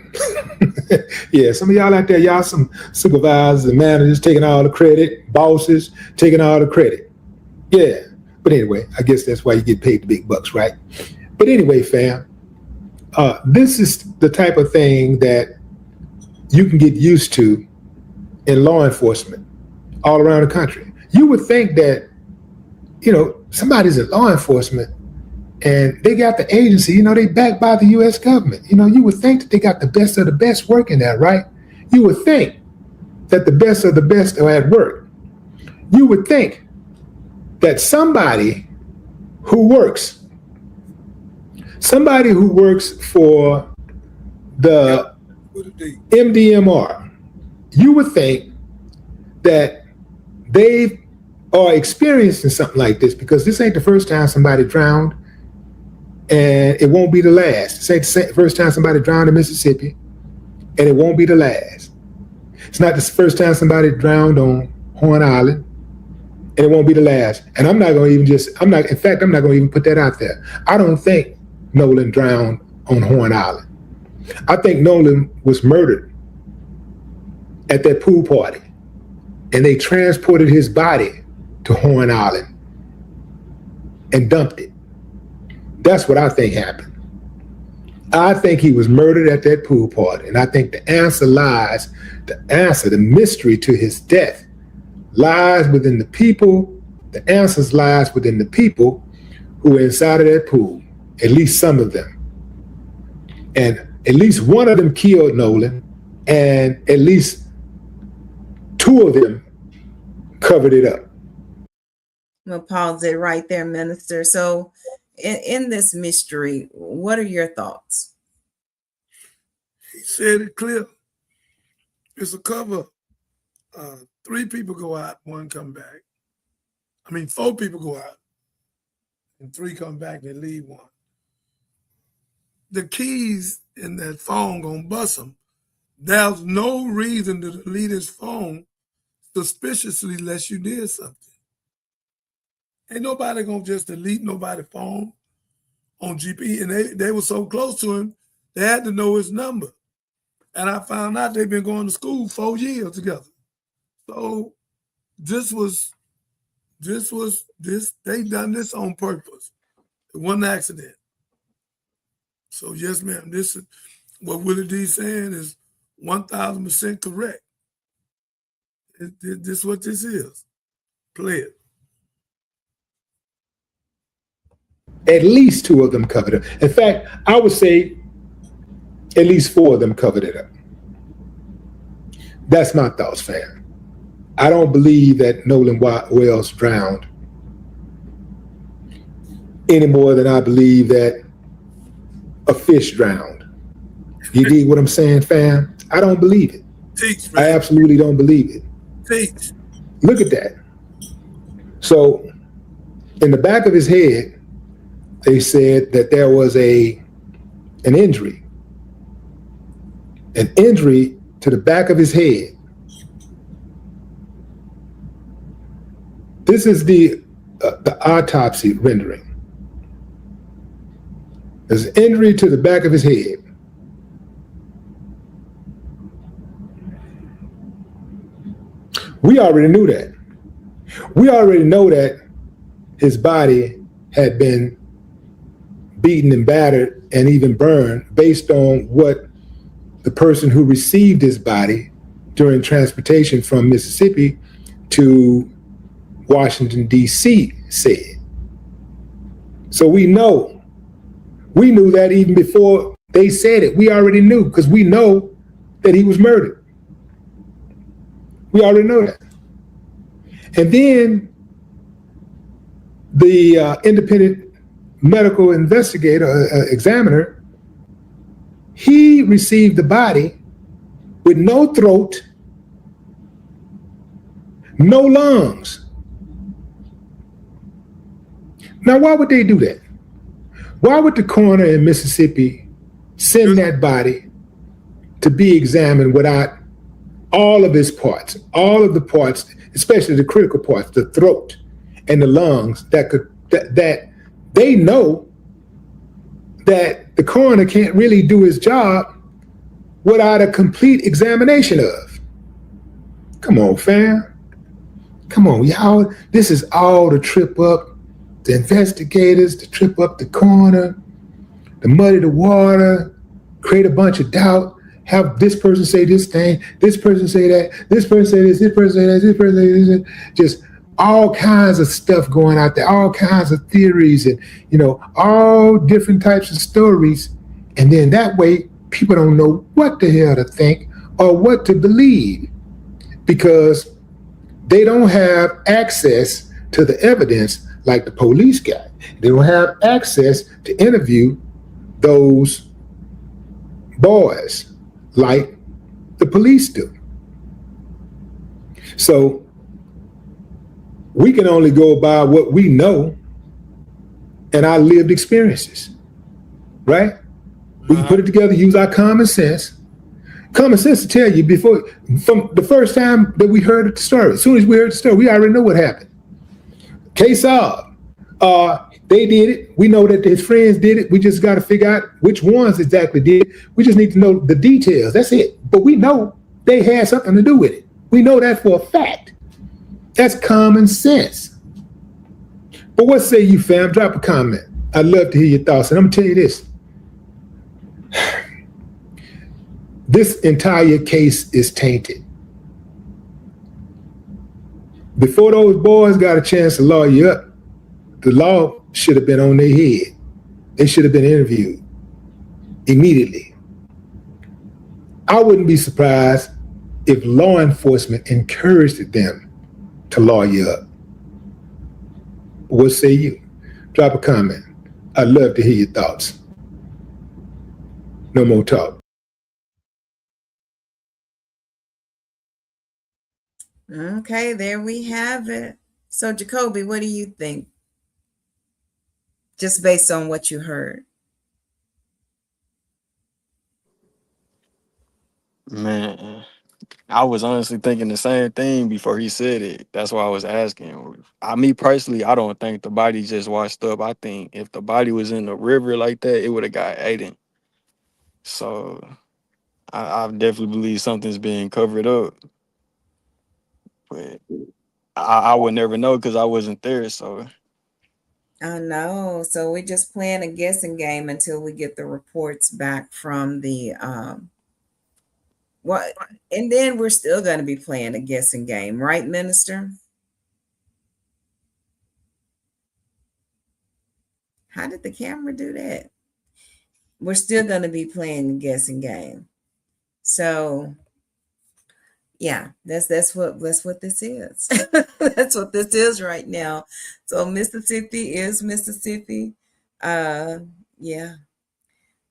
Yeah, some of y'all out there, y'all some supervisors and managers taking all the credit, bosses taking all the credit. Yeah, but anyway, I guess that's why you get paid the big bucks, right? But anyway, fam, this is the type of thing that you can get used to in law enforcement all around the country. You would think that, you know, somebody's in law enforcement and they got the agency, you know, they backed by the U.S. government. You know, you would think that they got the best of the best working there, right? You would think that the best of the best are at work. You would think that somebody who works for the MDMR, you would think that they are experiencing something like this, because this ain't the first time somebody drowned, and it won't be the last. This ain't the first time somebody drowned in Mississippi, and it won't be the last. It's not the first time somebody drowned on Horn Island, and it won't be the last. And I'm not going to even I'm not going to even put that out there. I don't think Nolan drowned on Horn Island. I think Nolan was murdered at that pool party, and they transported his body to Horn Island and dumped it. That's what I think happened. I think he was murdered at that pool party, and I think the mystery to his death lies within the people. The answers lies within the people who were inside of that pool, at least some of them. And at least one of them killed Nolan, and at least two of them covered it up. We'll pause it right there, Minister. So in this mystery, what are your thoughts? He said it clear. It's a cover. 3 people go out, 1 come back. 4 people go out, and 3 come back, they leave 1. The keys in that phone gonna bust them. There's no reason to delete his phone suspiciously unless you did something. Ain't nobody gonna just delete nobody's phone on GP. And they were so close to him, they had to know his number. And I found out they've been going to school 4 years together. So they done this on purpose. It wasn't an accident. So yes, ma'am, this is what Willie D's saying is 1000% correct. This is what this is. Play it. At least 2 of them covered it. In fact, I would say at least 4 of them covered it up. That's my thoughts, fam. I don't believe that Nolan Wells drowned any more than I believe that a fish drowned. You dig what I'm saying, fam? I don't believe it. Teach, I man. absolutely don't believe it. Teach. Look at that. So in the back of his head, they said that there was an injury to the back of his head. This is the autopsy rendering. There's an injury to the back of his head. We already knew that. We already know that his body had been beaten and battered and even burned based on what the person who received his body during transportation from Mississippi to Washington, D.C. said. So we knew that even before they said it. We already knew because we know that he was murdered. We already know that. And then the independent medical investigator, examiner, he received the body with no throat, no lungs. Now, why would they do that? Why would the coroner in Mississippi send that body to be examined without all of his parts, all of the parts, especially the critical parts, the throat and the lungs that they know that the coroner can't really do his job without a complete examination of? Come on, fam. Come on, y'all. This is all to trip up the investigators, to trip up the coroner, to muddy the water, create a bunch of doubt, have this person say this thing, this person say that, this person say this person say that, this person say this, just all kinds of stuff going out there, all kinds of theories and, all different types of stories. And then that way, people don't know what the hell to think or what to believe because they don't have access to the evidence like the police got. They don't have access to interview those boys like the police do. So we can only go by what we know and our lived experiences, right? We can put it together, use our common sense. Common sense to tell you from the first time that we heard the story, as soon as we heard the story, we already know what happened. Case solved. They did it. We know that his friends did it. We just got to figure out which ones exactly did it. We just need to know the details. That's it. But we know they had something to do with it. We know that for a fact. That's common sense. But what say you, fam? Drop a comment. I'd love to hear your thoughts. And I'm going to tell you this. This entire case is tainted. Before those boys got a chance to lawyer up, the law should have been on their head. They should have been interviewed immediately. I wouldn't be surprised if law enforcement encouraged them to lawyer up. What say you? Drop a comment. I'd love to hear your thoughts. No more talk. Okay, there we have it. So, Jacoby, what do you think? Just based on what you heard. Man, I was honestly thinking the same thing before he said it. That's why I was asking. Me personally, I don't think the body just washed up. I think if the body was in the river like that, it would have got eaten. So I definitely believe something's being covered up. But I would never know because I wasn't there. So I know. So we're just playing a guessing game until we get the reports back from the what, and then we're still going to be playing a guessing game, right, Minister? How did the camera do that? We're still going to be playing the guessing game. So, Yeah, that's what this is. That's what this is right now. So Mississippi is Mississippi. Uh yeah.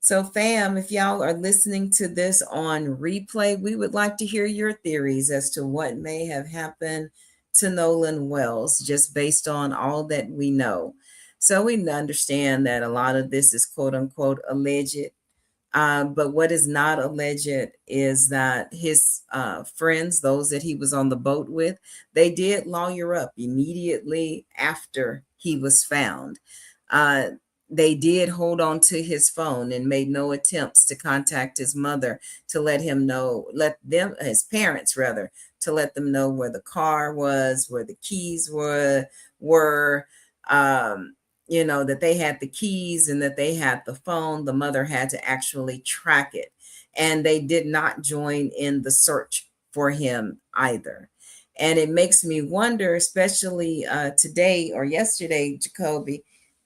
So fam, if y'all are listening to this on replay, we would like to hear your theories as to what may have happened to Nolan Wells just based on all that we know. So we understand that a lot of this is quote unquote alleged. But what is not alleged is that his friends, those that he was on the boat with, they did lawyer up immediately after he was found. Uh, they did hold on to his phone and made no attempts to contact his mother to let him know, let them, his parents rather, to let them know where the car was, where the keys were. Um, that they had the keys and that they had the phone. The mother had to actually track it. And they did not join in the search for him either. And it makes me wonder, especially today or yesterday, Jacoby,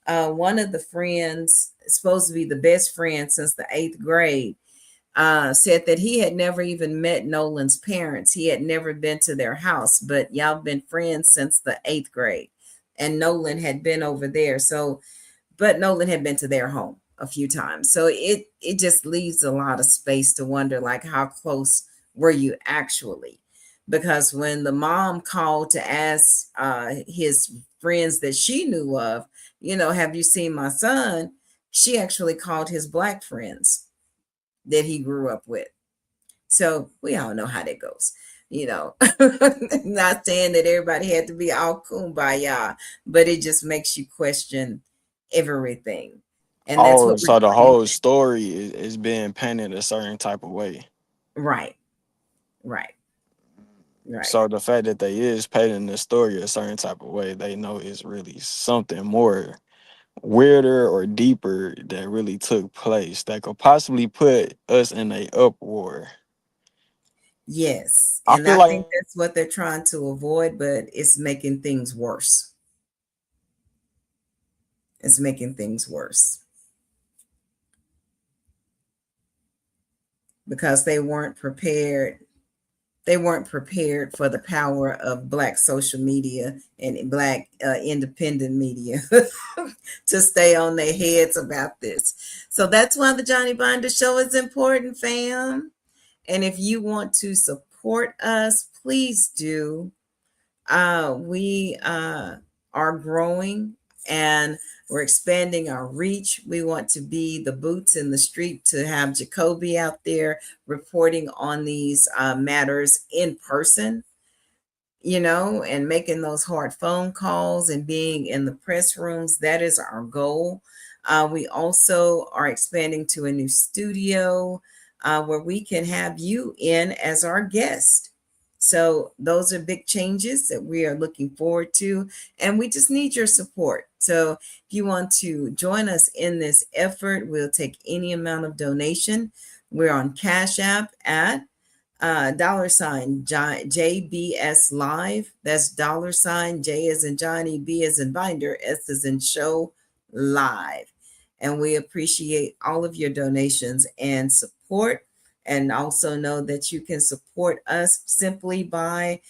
one of the friends, supposed to be the best friend since the 8th grade, said that he had never even met Nolan's parents. He had never been to their house, but y'all been friends since the 8th grade. And Nolan had been over there. So, but Nolan had been to their home a few times. So it just leaves a lot of space to wonder, like, how close were you actually? Because when the mom called to ask his friends that she knew of, have you seen my son? She actually called his Black friends that he grew up with. So we all know how that goes. Not saying that everybody had to be all kumbaya, but it just makes you question everything. And that's Oh, what we're so the trying. whole story is being painted a certain type of way. Right, right, right. So the fact that they is painting the story a certain type of way, they know it's really something more weirder or deeper that really took place that could possibly put us in a uproar. Yes. I And feel I like think that's what they're trying to avoid, but it's making things worse. It's making things worse because they weren't prepared for the power of Black social media and Black independent media to stay on their heads about this. So that's why the Johnny Binder Show is important, fam. And if you want to support us, please do. We are growing and we're expanding our reach. We want to be the boots in the street to have Jacoby out there reporting on these matters in person, and making those hard phone calls and being in the press rooms. That is our goal. We also are expanding to a new studio where we can have you in as our guest. So those are big changes that we are looking forward to, and we just need your support. So if you want to join us in this effort, we'll take any amount of donation. We're on Cash App at $JBS Live. That's $J as in Johnny, B as in Binder, S as in Show Live. And we appreciate all of your donations and support. And also know that you can support us simply by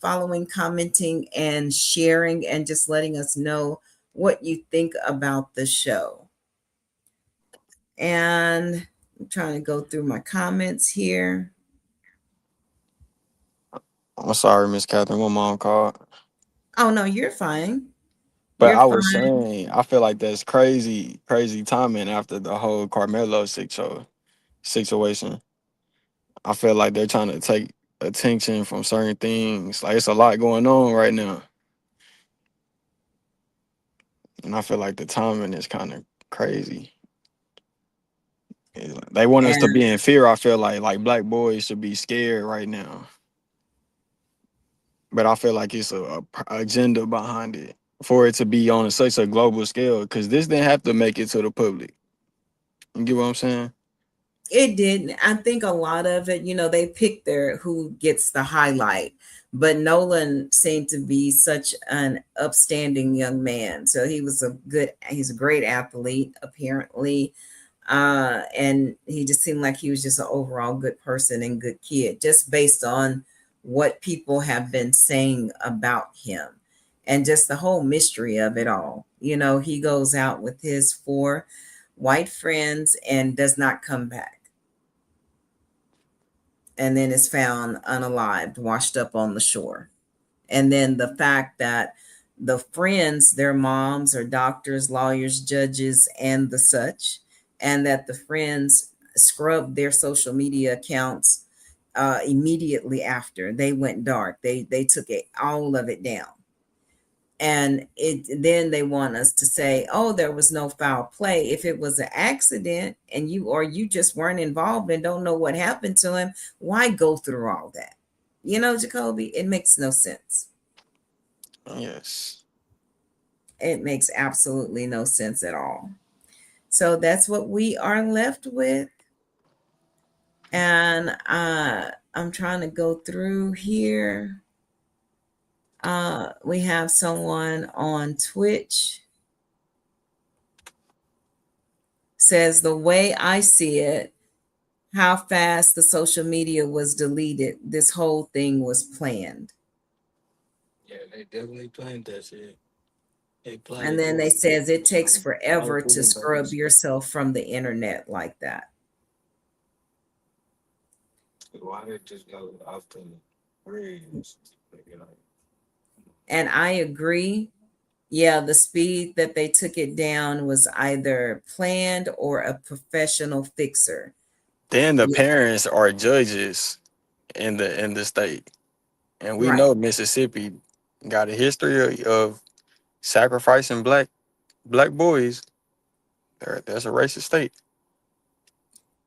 following, commenting, and sharing, and just letting us know what you think about the show. And I'm trying to go through my comments here. I'm sorry, Miss Catherine, my mom called. Oh no, you're fine. But You're I was fine. saying, I feel like that's crazy, crazy timing after the whole Carmelo situation. I feel like they're trying to take attention from certain things. Like it's a lot going on right now. And I feel like the timing is kind of crazy. They want us to And be in fear. I feel like Black boys should be scared right now. But I feel like it's a agenda behind it for it to be on such a global scale. Because this didn't have to make it to the public. You get what I'm saying? it did. I think a lot of it, they pick their who gets the highlight. But Nolan seemed to be such an upstanding young man. So he's a great athlete, apparently. And he just seemed like he was just an overall good person and good kid, just based on what people have been saying about him and just the whole mystery of it all. You know, he goes out with his 4 white friends and does not come back, and then is found unalived, washed up on the shore. And then the fact that the friends, their moms are doctors, lawyers, judges, and the such, and that the friends scrubbed their social media accounts immediately after they went dark. They took it, all of it down. And then they want us to say, oh, there was no foul play. If it was an accident and you just weren't involved and don't know what happened to him, why go through all that? You know, Jacoby, it makes no sense. Yes. It makes absolutely no sense at all. So that's what we are left with. And I'm trying to go through here. We have someone on Twitch says, the way I see it, how fast the social media was deleted, this whole thing was planned. Yeah, they definitely planned that shit. And then they says it takes forever to scrub yourself from the internet like that. Why did just go off the bridge? And I agree. Yeah, the speed that they took it down was either planned or a professional fixer. Then the parents are judges in the state, and we Right. know Mississippi got a history of sacrificing black boys. That's a racist state.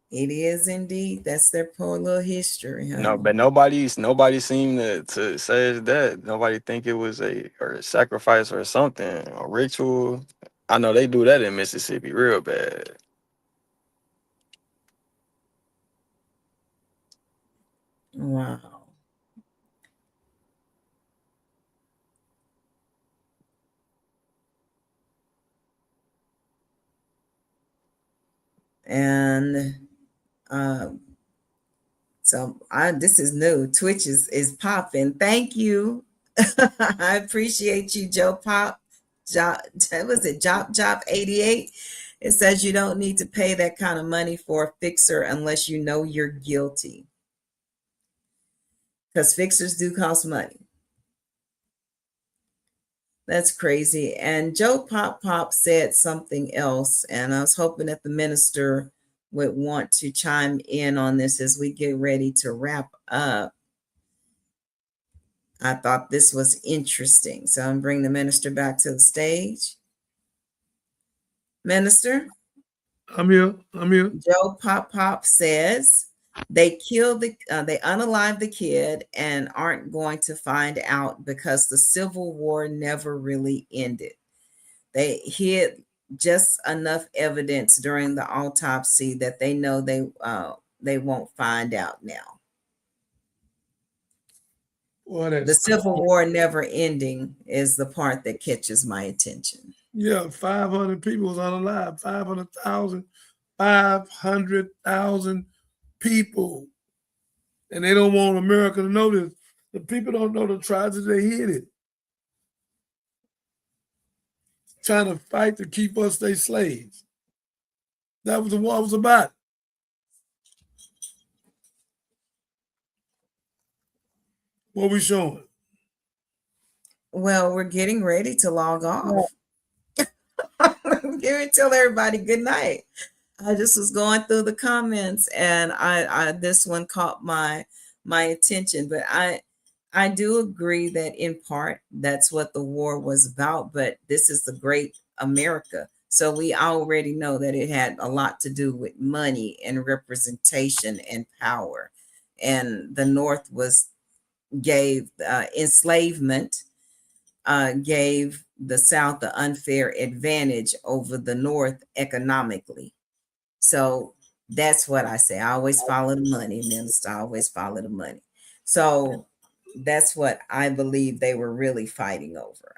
It is indeed. That's their poor little history, huh? No, but nobody seemed to say that. Nobody think it was a sacrifice or something, a ritual. I know they do that in Mississippi real bad. Wow. And so this is new. Twitch is popping. Thank you. I appreciate you, Joe Pop. Was it Job 88? It says you don't need to pay that kind of money for a fixer unless you know you're guilty. Because fixers do cost money. That's crazy. And Joe Pop said something else, and I was hoping that the minister would want to chime in on this as we get ready to wrap up. I thought this was interesting. So I'm bringing the minister back to the stage. Minister? I'm here. Joe Pop says they killed they unalived the kid and aren't going to find out because the Civil War never really ended. They hid just enough evidence during the autopsy that they know they won't find out now. The Civil War never ending is the part that catches my attention. Yeah, 500 people was unalive. 500,000 people. And they don't want America to know this. The people don't know the tragedy they hid it. Trying to fight to keep us their slaves. That was what it was about. What we showing? Well, we're getting ready to log off. Give it, tell everybody good night. I just was going through the comments, and I this one caught my attention. But I do agree that in part that's what the war was about. But this is the great America, so we already know that it had a lot to do with money and representation and power. And the North gave enslavement. Gave the South the unfair advantage over the North economically. So that's what I say. I always follow the money, minister. I always follow the money. So that's what I believe they were really fighting over.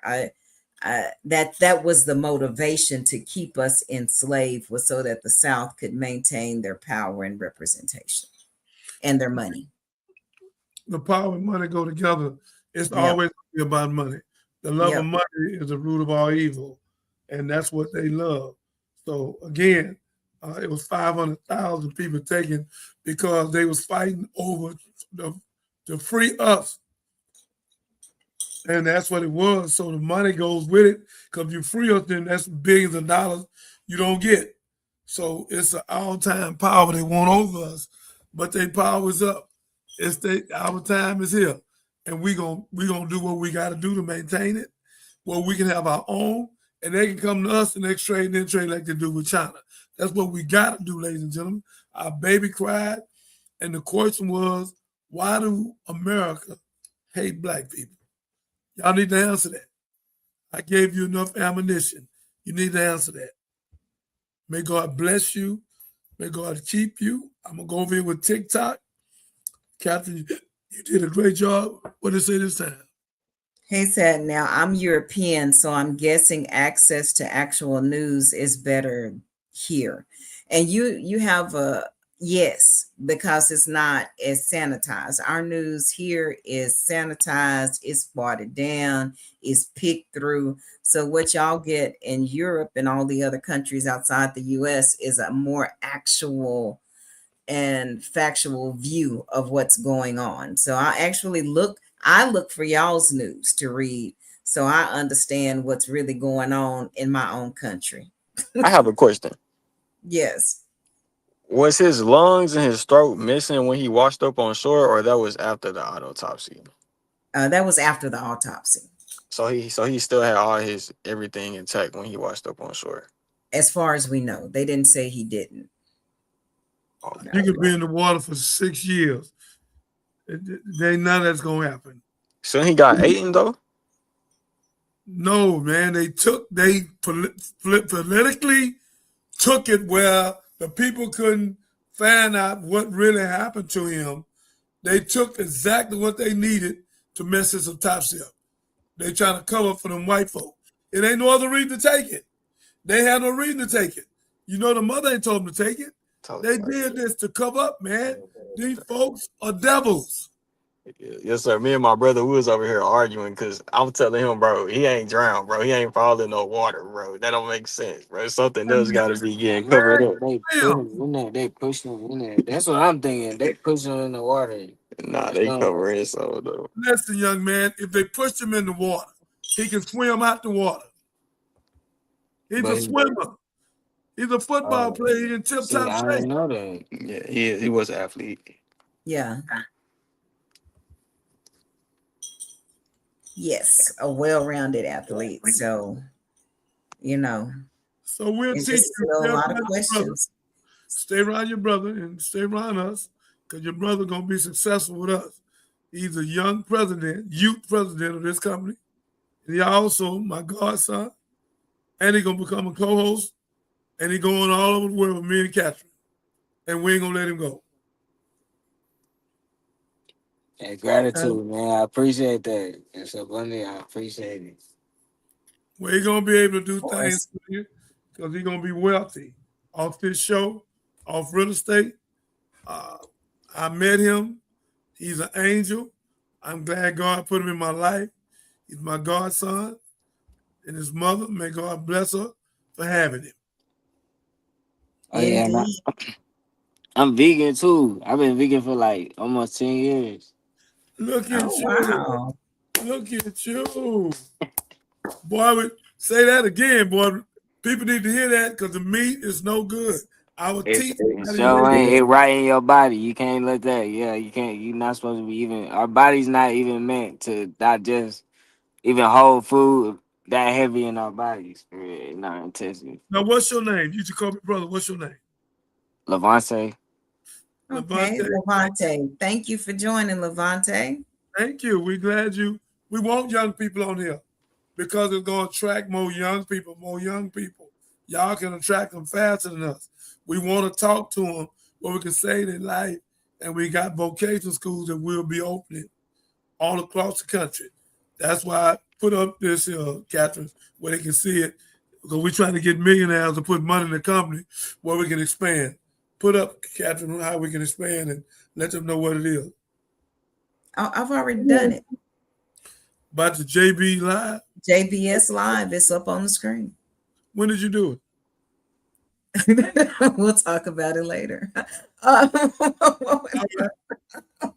that was the motivation to keep us enslaved, was so that the South could maintain their power and representation and their money. The power and money go together. It's Yep. always about money. The love Yep. of money is the root of all evil, and that's what they love. So again, it was 500,000 people taken because they was fighting over to free us. And that's what it was. So the money goes with it, because you free us, then that's billions of dollars you don't get. So it's an all-time power they want over us, but their power is up. Our time is here, and we gonna do what we got to do to maintain it, where we can have our own, and they can come to us and trade like they do with China. That's what we got to do, ladies and gentlemen. Our baby cried, and the question was, why do America hate black people? Y'all need to answer that. I gave you enough ammunition. You need to answer that. May God bless you. May God keep you. I'm going to go over here with TikTok. Catherine, you did a great job. What did it say this time? He said, now I'm European, so I'm guessing access to actual news is better here. And you have a yes, because it's not as sanitized. Our news here is sanitized, it's watered down, it's picked through. So what y'all get in Europe and all the other countries outside the US is a more actual and factual view of what's going on. So I look for y'all's news to read, so I understand what's really going on in my own country. I have a question. Yes. Was his lungs and his throat missing when he washed up on shore, or that was after the autopsy? That was after the autopsy. So he still had all his everything intact when he washed up on shore. As far as we know, they didn't say he didn't. You could be in the water for 6 years. There ain't none of that's gonna happen. So he got eaten though? No, man. They politically took it where the people couldn't find out what really happened to him. They took exactly what they needed to mess his autopsy up. They trying to cover for them white folk. It ain't no other reason to take it. They had no reason to take it. You know, the mother ain't told them to take it. They did this to cover up, man. These folks are devils. Yes, sir. Me and my brother, we was over here arguing because I'm telling him, bro, he ain't drowned, bro. He ain't falling in no water, bro. That don't make sense, bro. Something else got to be getting covered up. They push him in there. That's what I'm thinking. They push him in the water. Nah, they cover his soul, though. Listen, young man, if they pushed him in the water, he can swim out the water. He's a swimmer. He's a football player. He's in tip-top shape. I didn't know that. Yeah, he was an athlete. Yeah. Yes, a well-rounded athlete. So, you know. So we'll teach you a lot of questions. Stay around your brother and stay around us, because your brother gonna be successful with us. He's a young president, youth president of this company. And he also my godson, and he's gonna become a co-host, and he's going all over the world with me and Catherine. And we ain't gonna let him go. Hey, gratitude, man. I appreciate that. It's abundant. I appreciate it. Well, he's gonna be able to do things for you, because he's gonna be wealthy off this show, off real estate. I met him. He's an angel. I'm glad God put him in my life. He's my godson, and his mother. May God bless her for having him. Oh, yeah, I'm vegan too. I've been vegan for like almost 10 years. Look at you. Wow. Look at you. Boy, say that again, boy. People need to hear that, because the meat is no good. Our teeth. It right in your body. You can't let that. Yeah, you can't. You're not supposed to be even. Our body's not even meant to digest even whole food that heavy in our bodies. In our intestines. Now, what's your name? You should call me brother. What's your name? Levante. Okay, Levante. Thank you for joining, Levante. Thank you. We're glad we want young people on here, because it's going to attract more young people. Y'all can attract them faster than us. We want to talk to them where we can save their life, and we got vocational schools that will be opening all across the country. That's why I put up this, Catherine, where they can see it. Because we're trying to get millionaires to put money in the company where we can expand. Put up, Catherine, how we can expand and let them know what it is. I've already done it. About the JB Live? JBS Live. It's up on the screen. When did you do it? We'll talk about it later.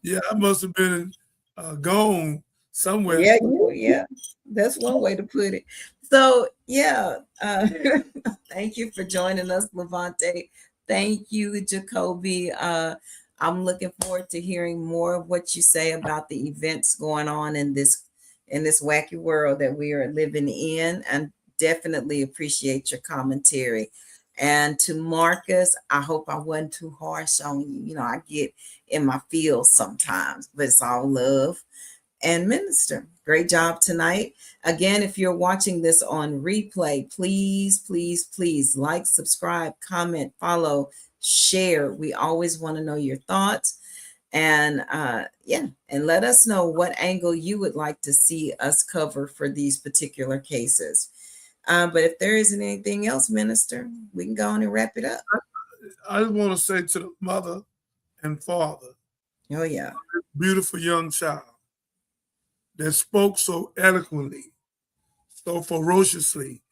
Yeah, I must have been gone somewhere. Yeah. That's one way to put it. So, yeah. Thank you for joining us, Levante. Thank you, Jacoby. I'm looking forward to hearing more of what you say about the events going on in this wacky world that we are living in, and definitely appreciate your commentary. And to Marcus, I hope I wasn't too harsh on you. You know, I get in my feels sometimes, but it's all love. And Minister, great job tonight. Again, if you're watching this on replay, please, please, please like, subscribe, comment, follow, share. We always want to know your thoughts. And and let us know what angle you would like to see us cover for these particular cases. But if there isn't anything else, Minister, we can go on and wrap it up. I just want to say to the mother and father, oh yeah, beautiful young child that spoke so eloquently, so ferociously,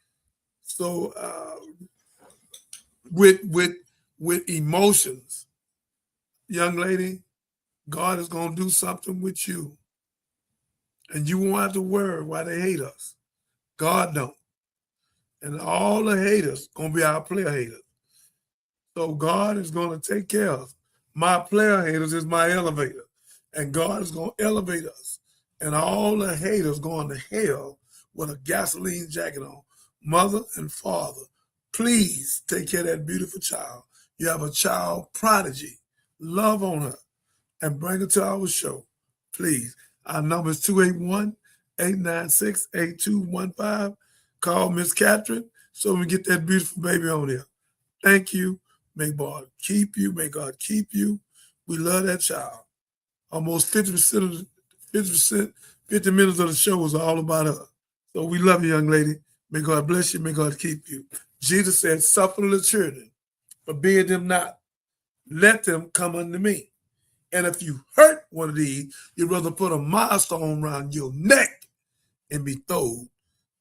so with emotions. Young lady, God is going to do something with you. And you won't have to worry why they hate us. God don't. And all the haters going to be our player haters. So God is going to take care of my player haters is my elevator. And God is going to elevate us. And all the haters going to hell with a gasoline jacket on. Mother and father, please take care of that beautiful child. You have a child prodigy. Love on her and bring her to our show. Please. Our number is 281-896-8215. Call Miss Catherine so we get that beautiful baby on there. Thank you. May God keep you. May God keep you. We love that child. Almost 50 minutes of the show was all about her. So we love you, young lady. May God bless you. May God keep you. Jesus said, suffer the children, forbid them not. Let them come unto me. And if you hurt one of these, you'd rather put a milestone around your neck and be thrown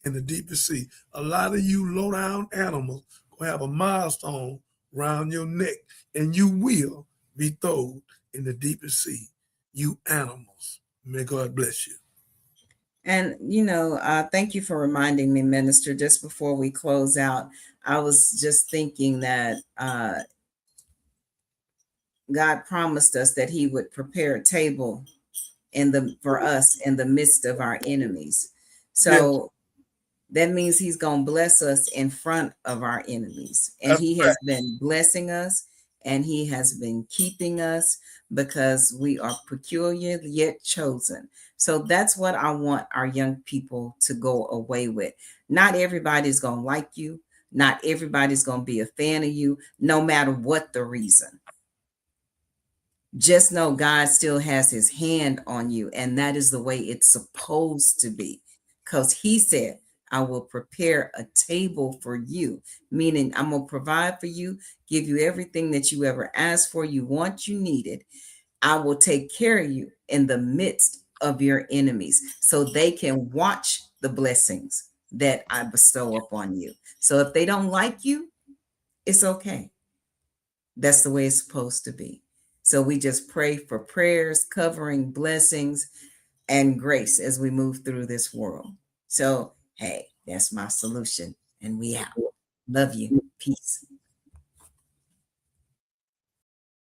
in the deepest sea. A lot of you low-down animals will have a milestone around your neck, and you will be thrown in the deepest sea. You animals. May God bless you. And, thank you for reminding me, Minister, just before we close out. I was just thinking that God promised us that he would prepare a table for us in the midst of our enemies. So that means he's going to bless us in front of our enemies. And he has been blessing us, and he has been keeping us because we are peculiar yet chosen. So that's what I want our young people to go away with. Not everybody's going to like you. Not everybody's going to be a fan of you, no matter what the reason. Just know God still has his hand on you, and that is the way it's supposed to be, because he said, I will prepare a table for you, meaning I'm going to provide for you, give you everything that you ever asked for, you want, you needed. I will take care of you in the midst of your enemies so they can watch the blessings that I bestow upon you. So if they don't like you, it's okay. That's the way it's supposed to be. So we just pray for prayers, covering, blessings, and grace as we move through this world. So, hey, that's my solution. And we out. Love you. Peace.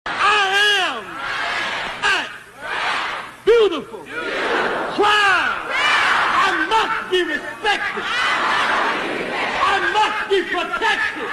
I am beautiful. Proud. I must be respected. I must be protected.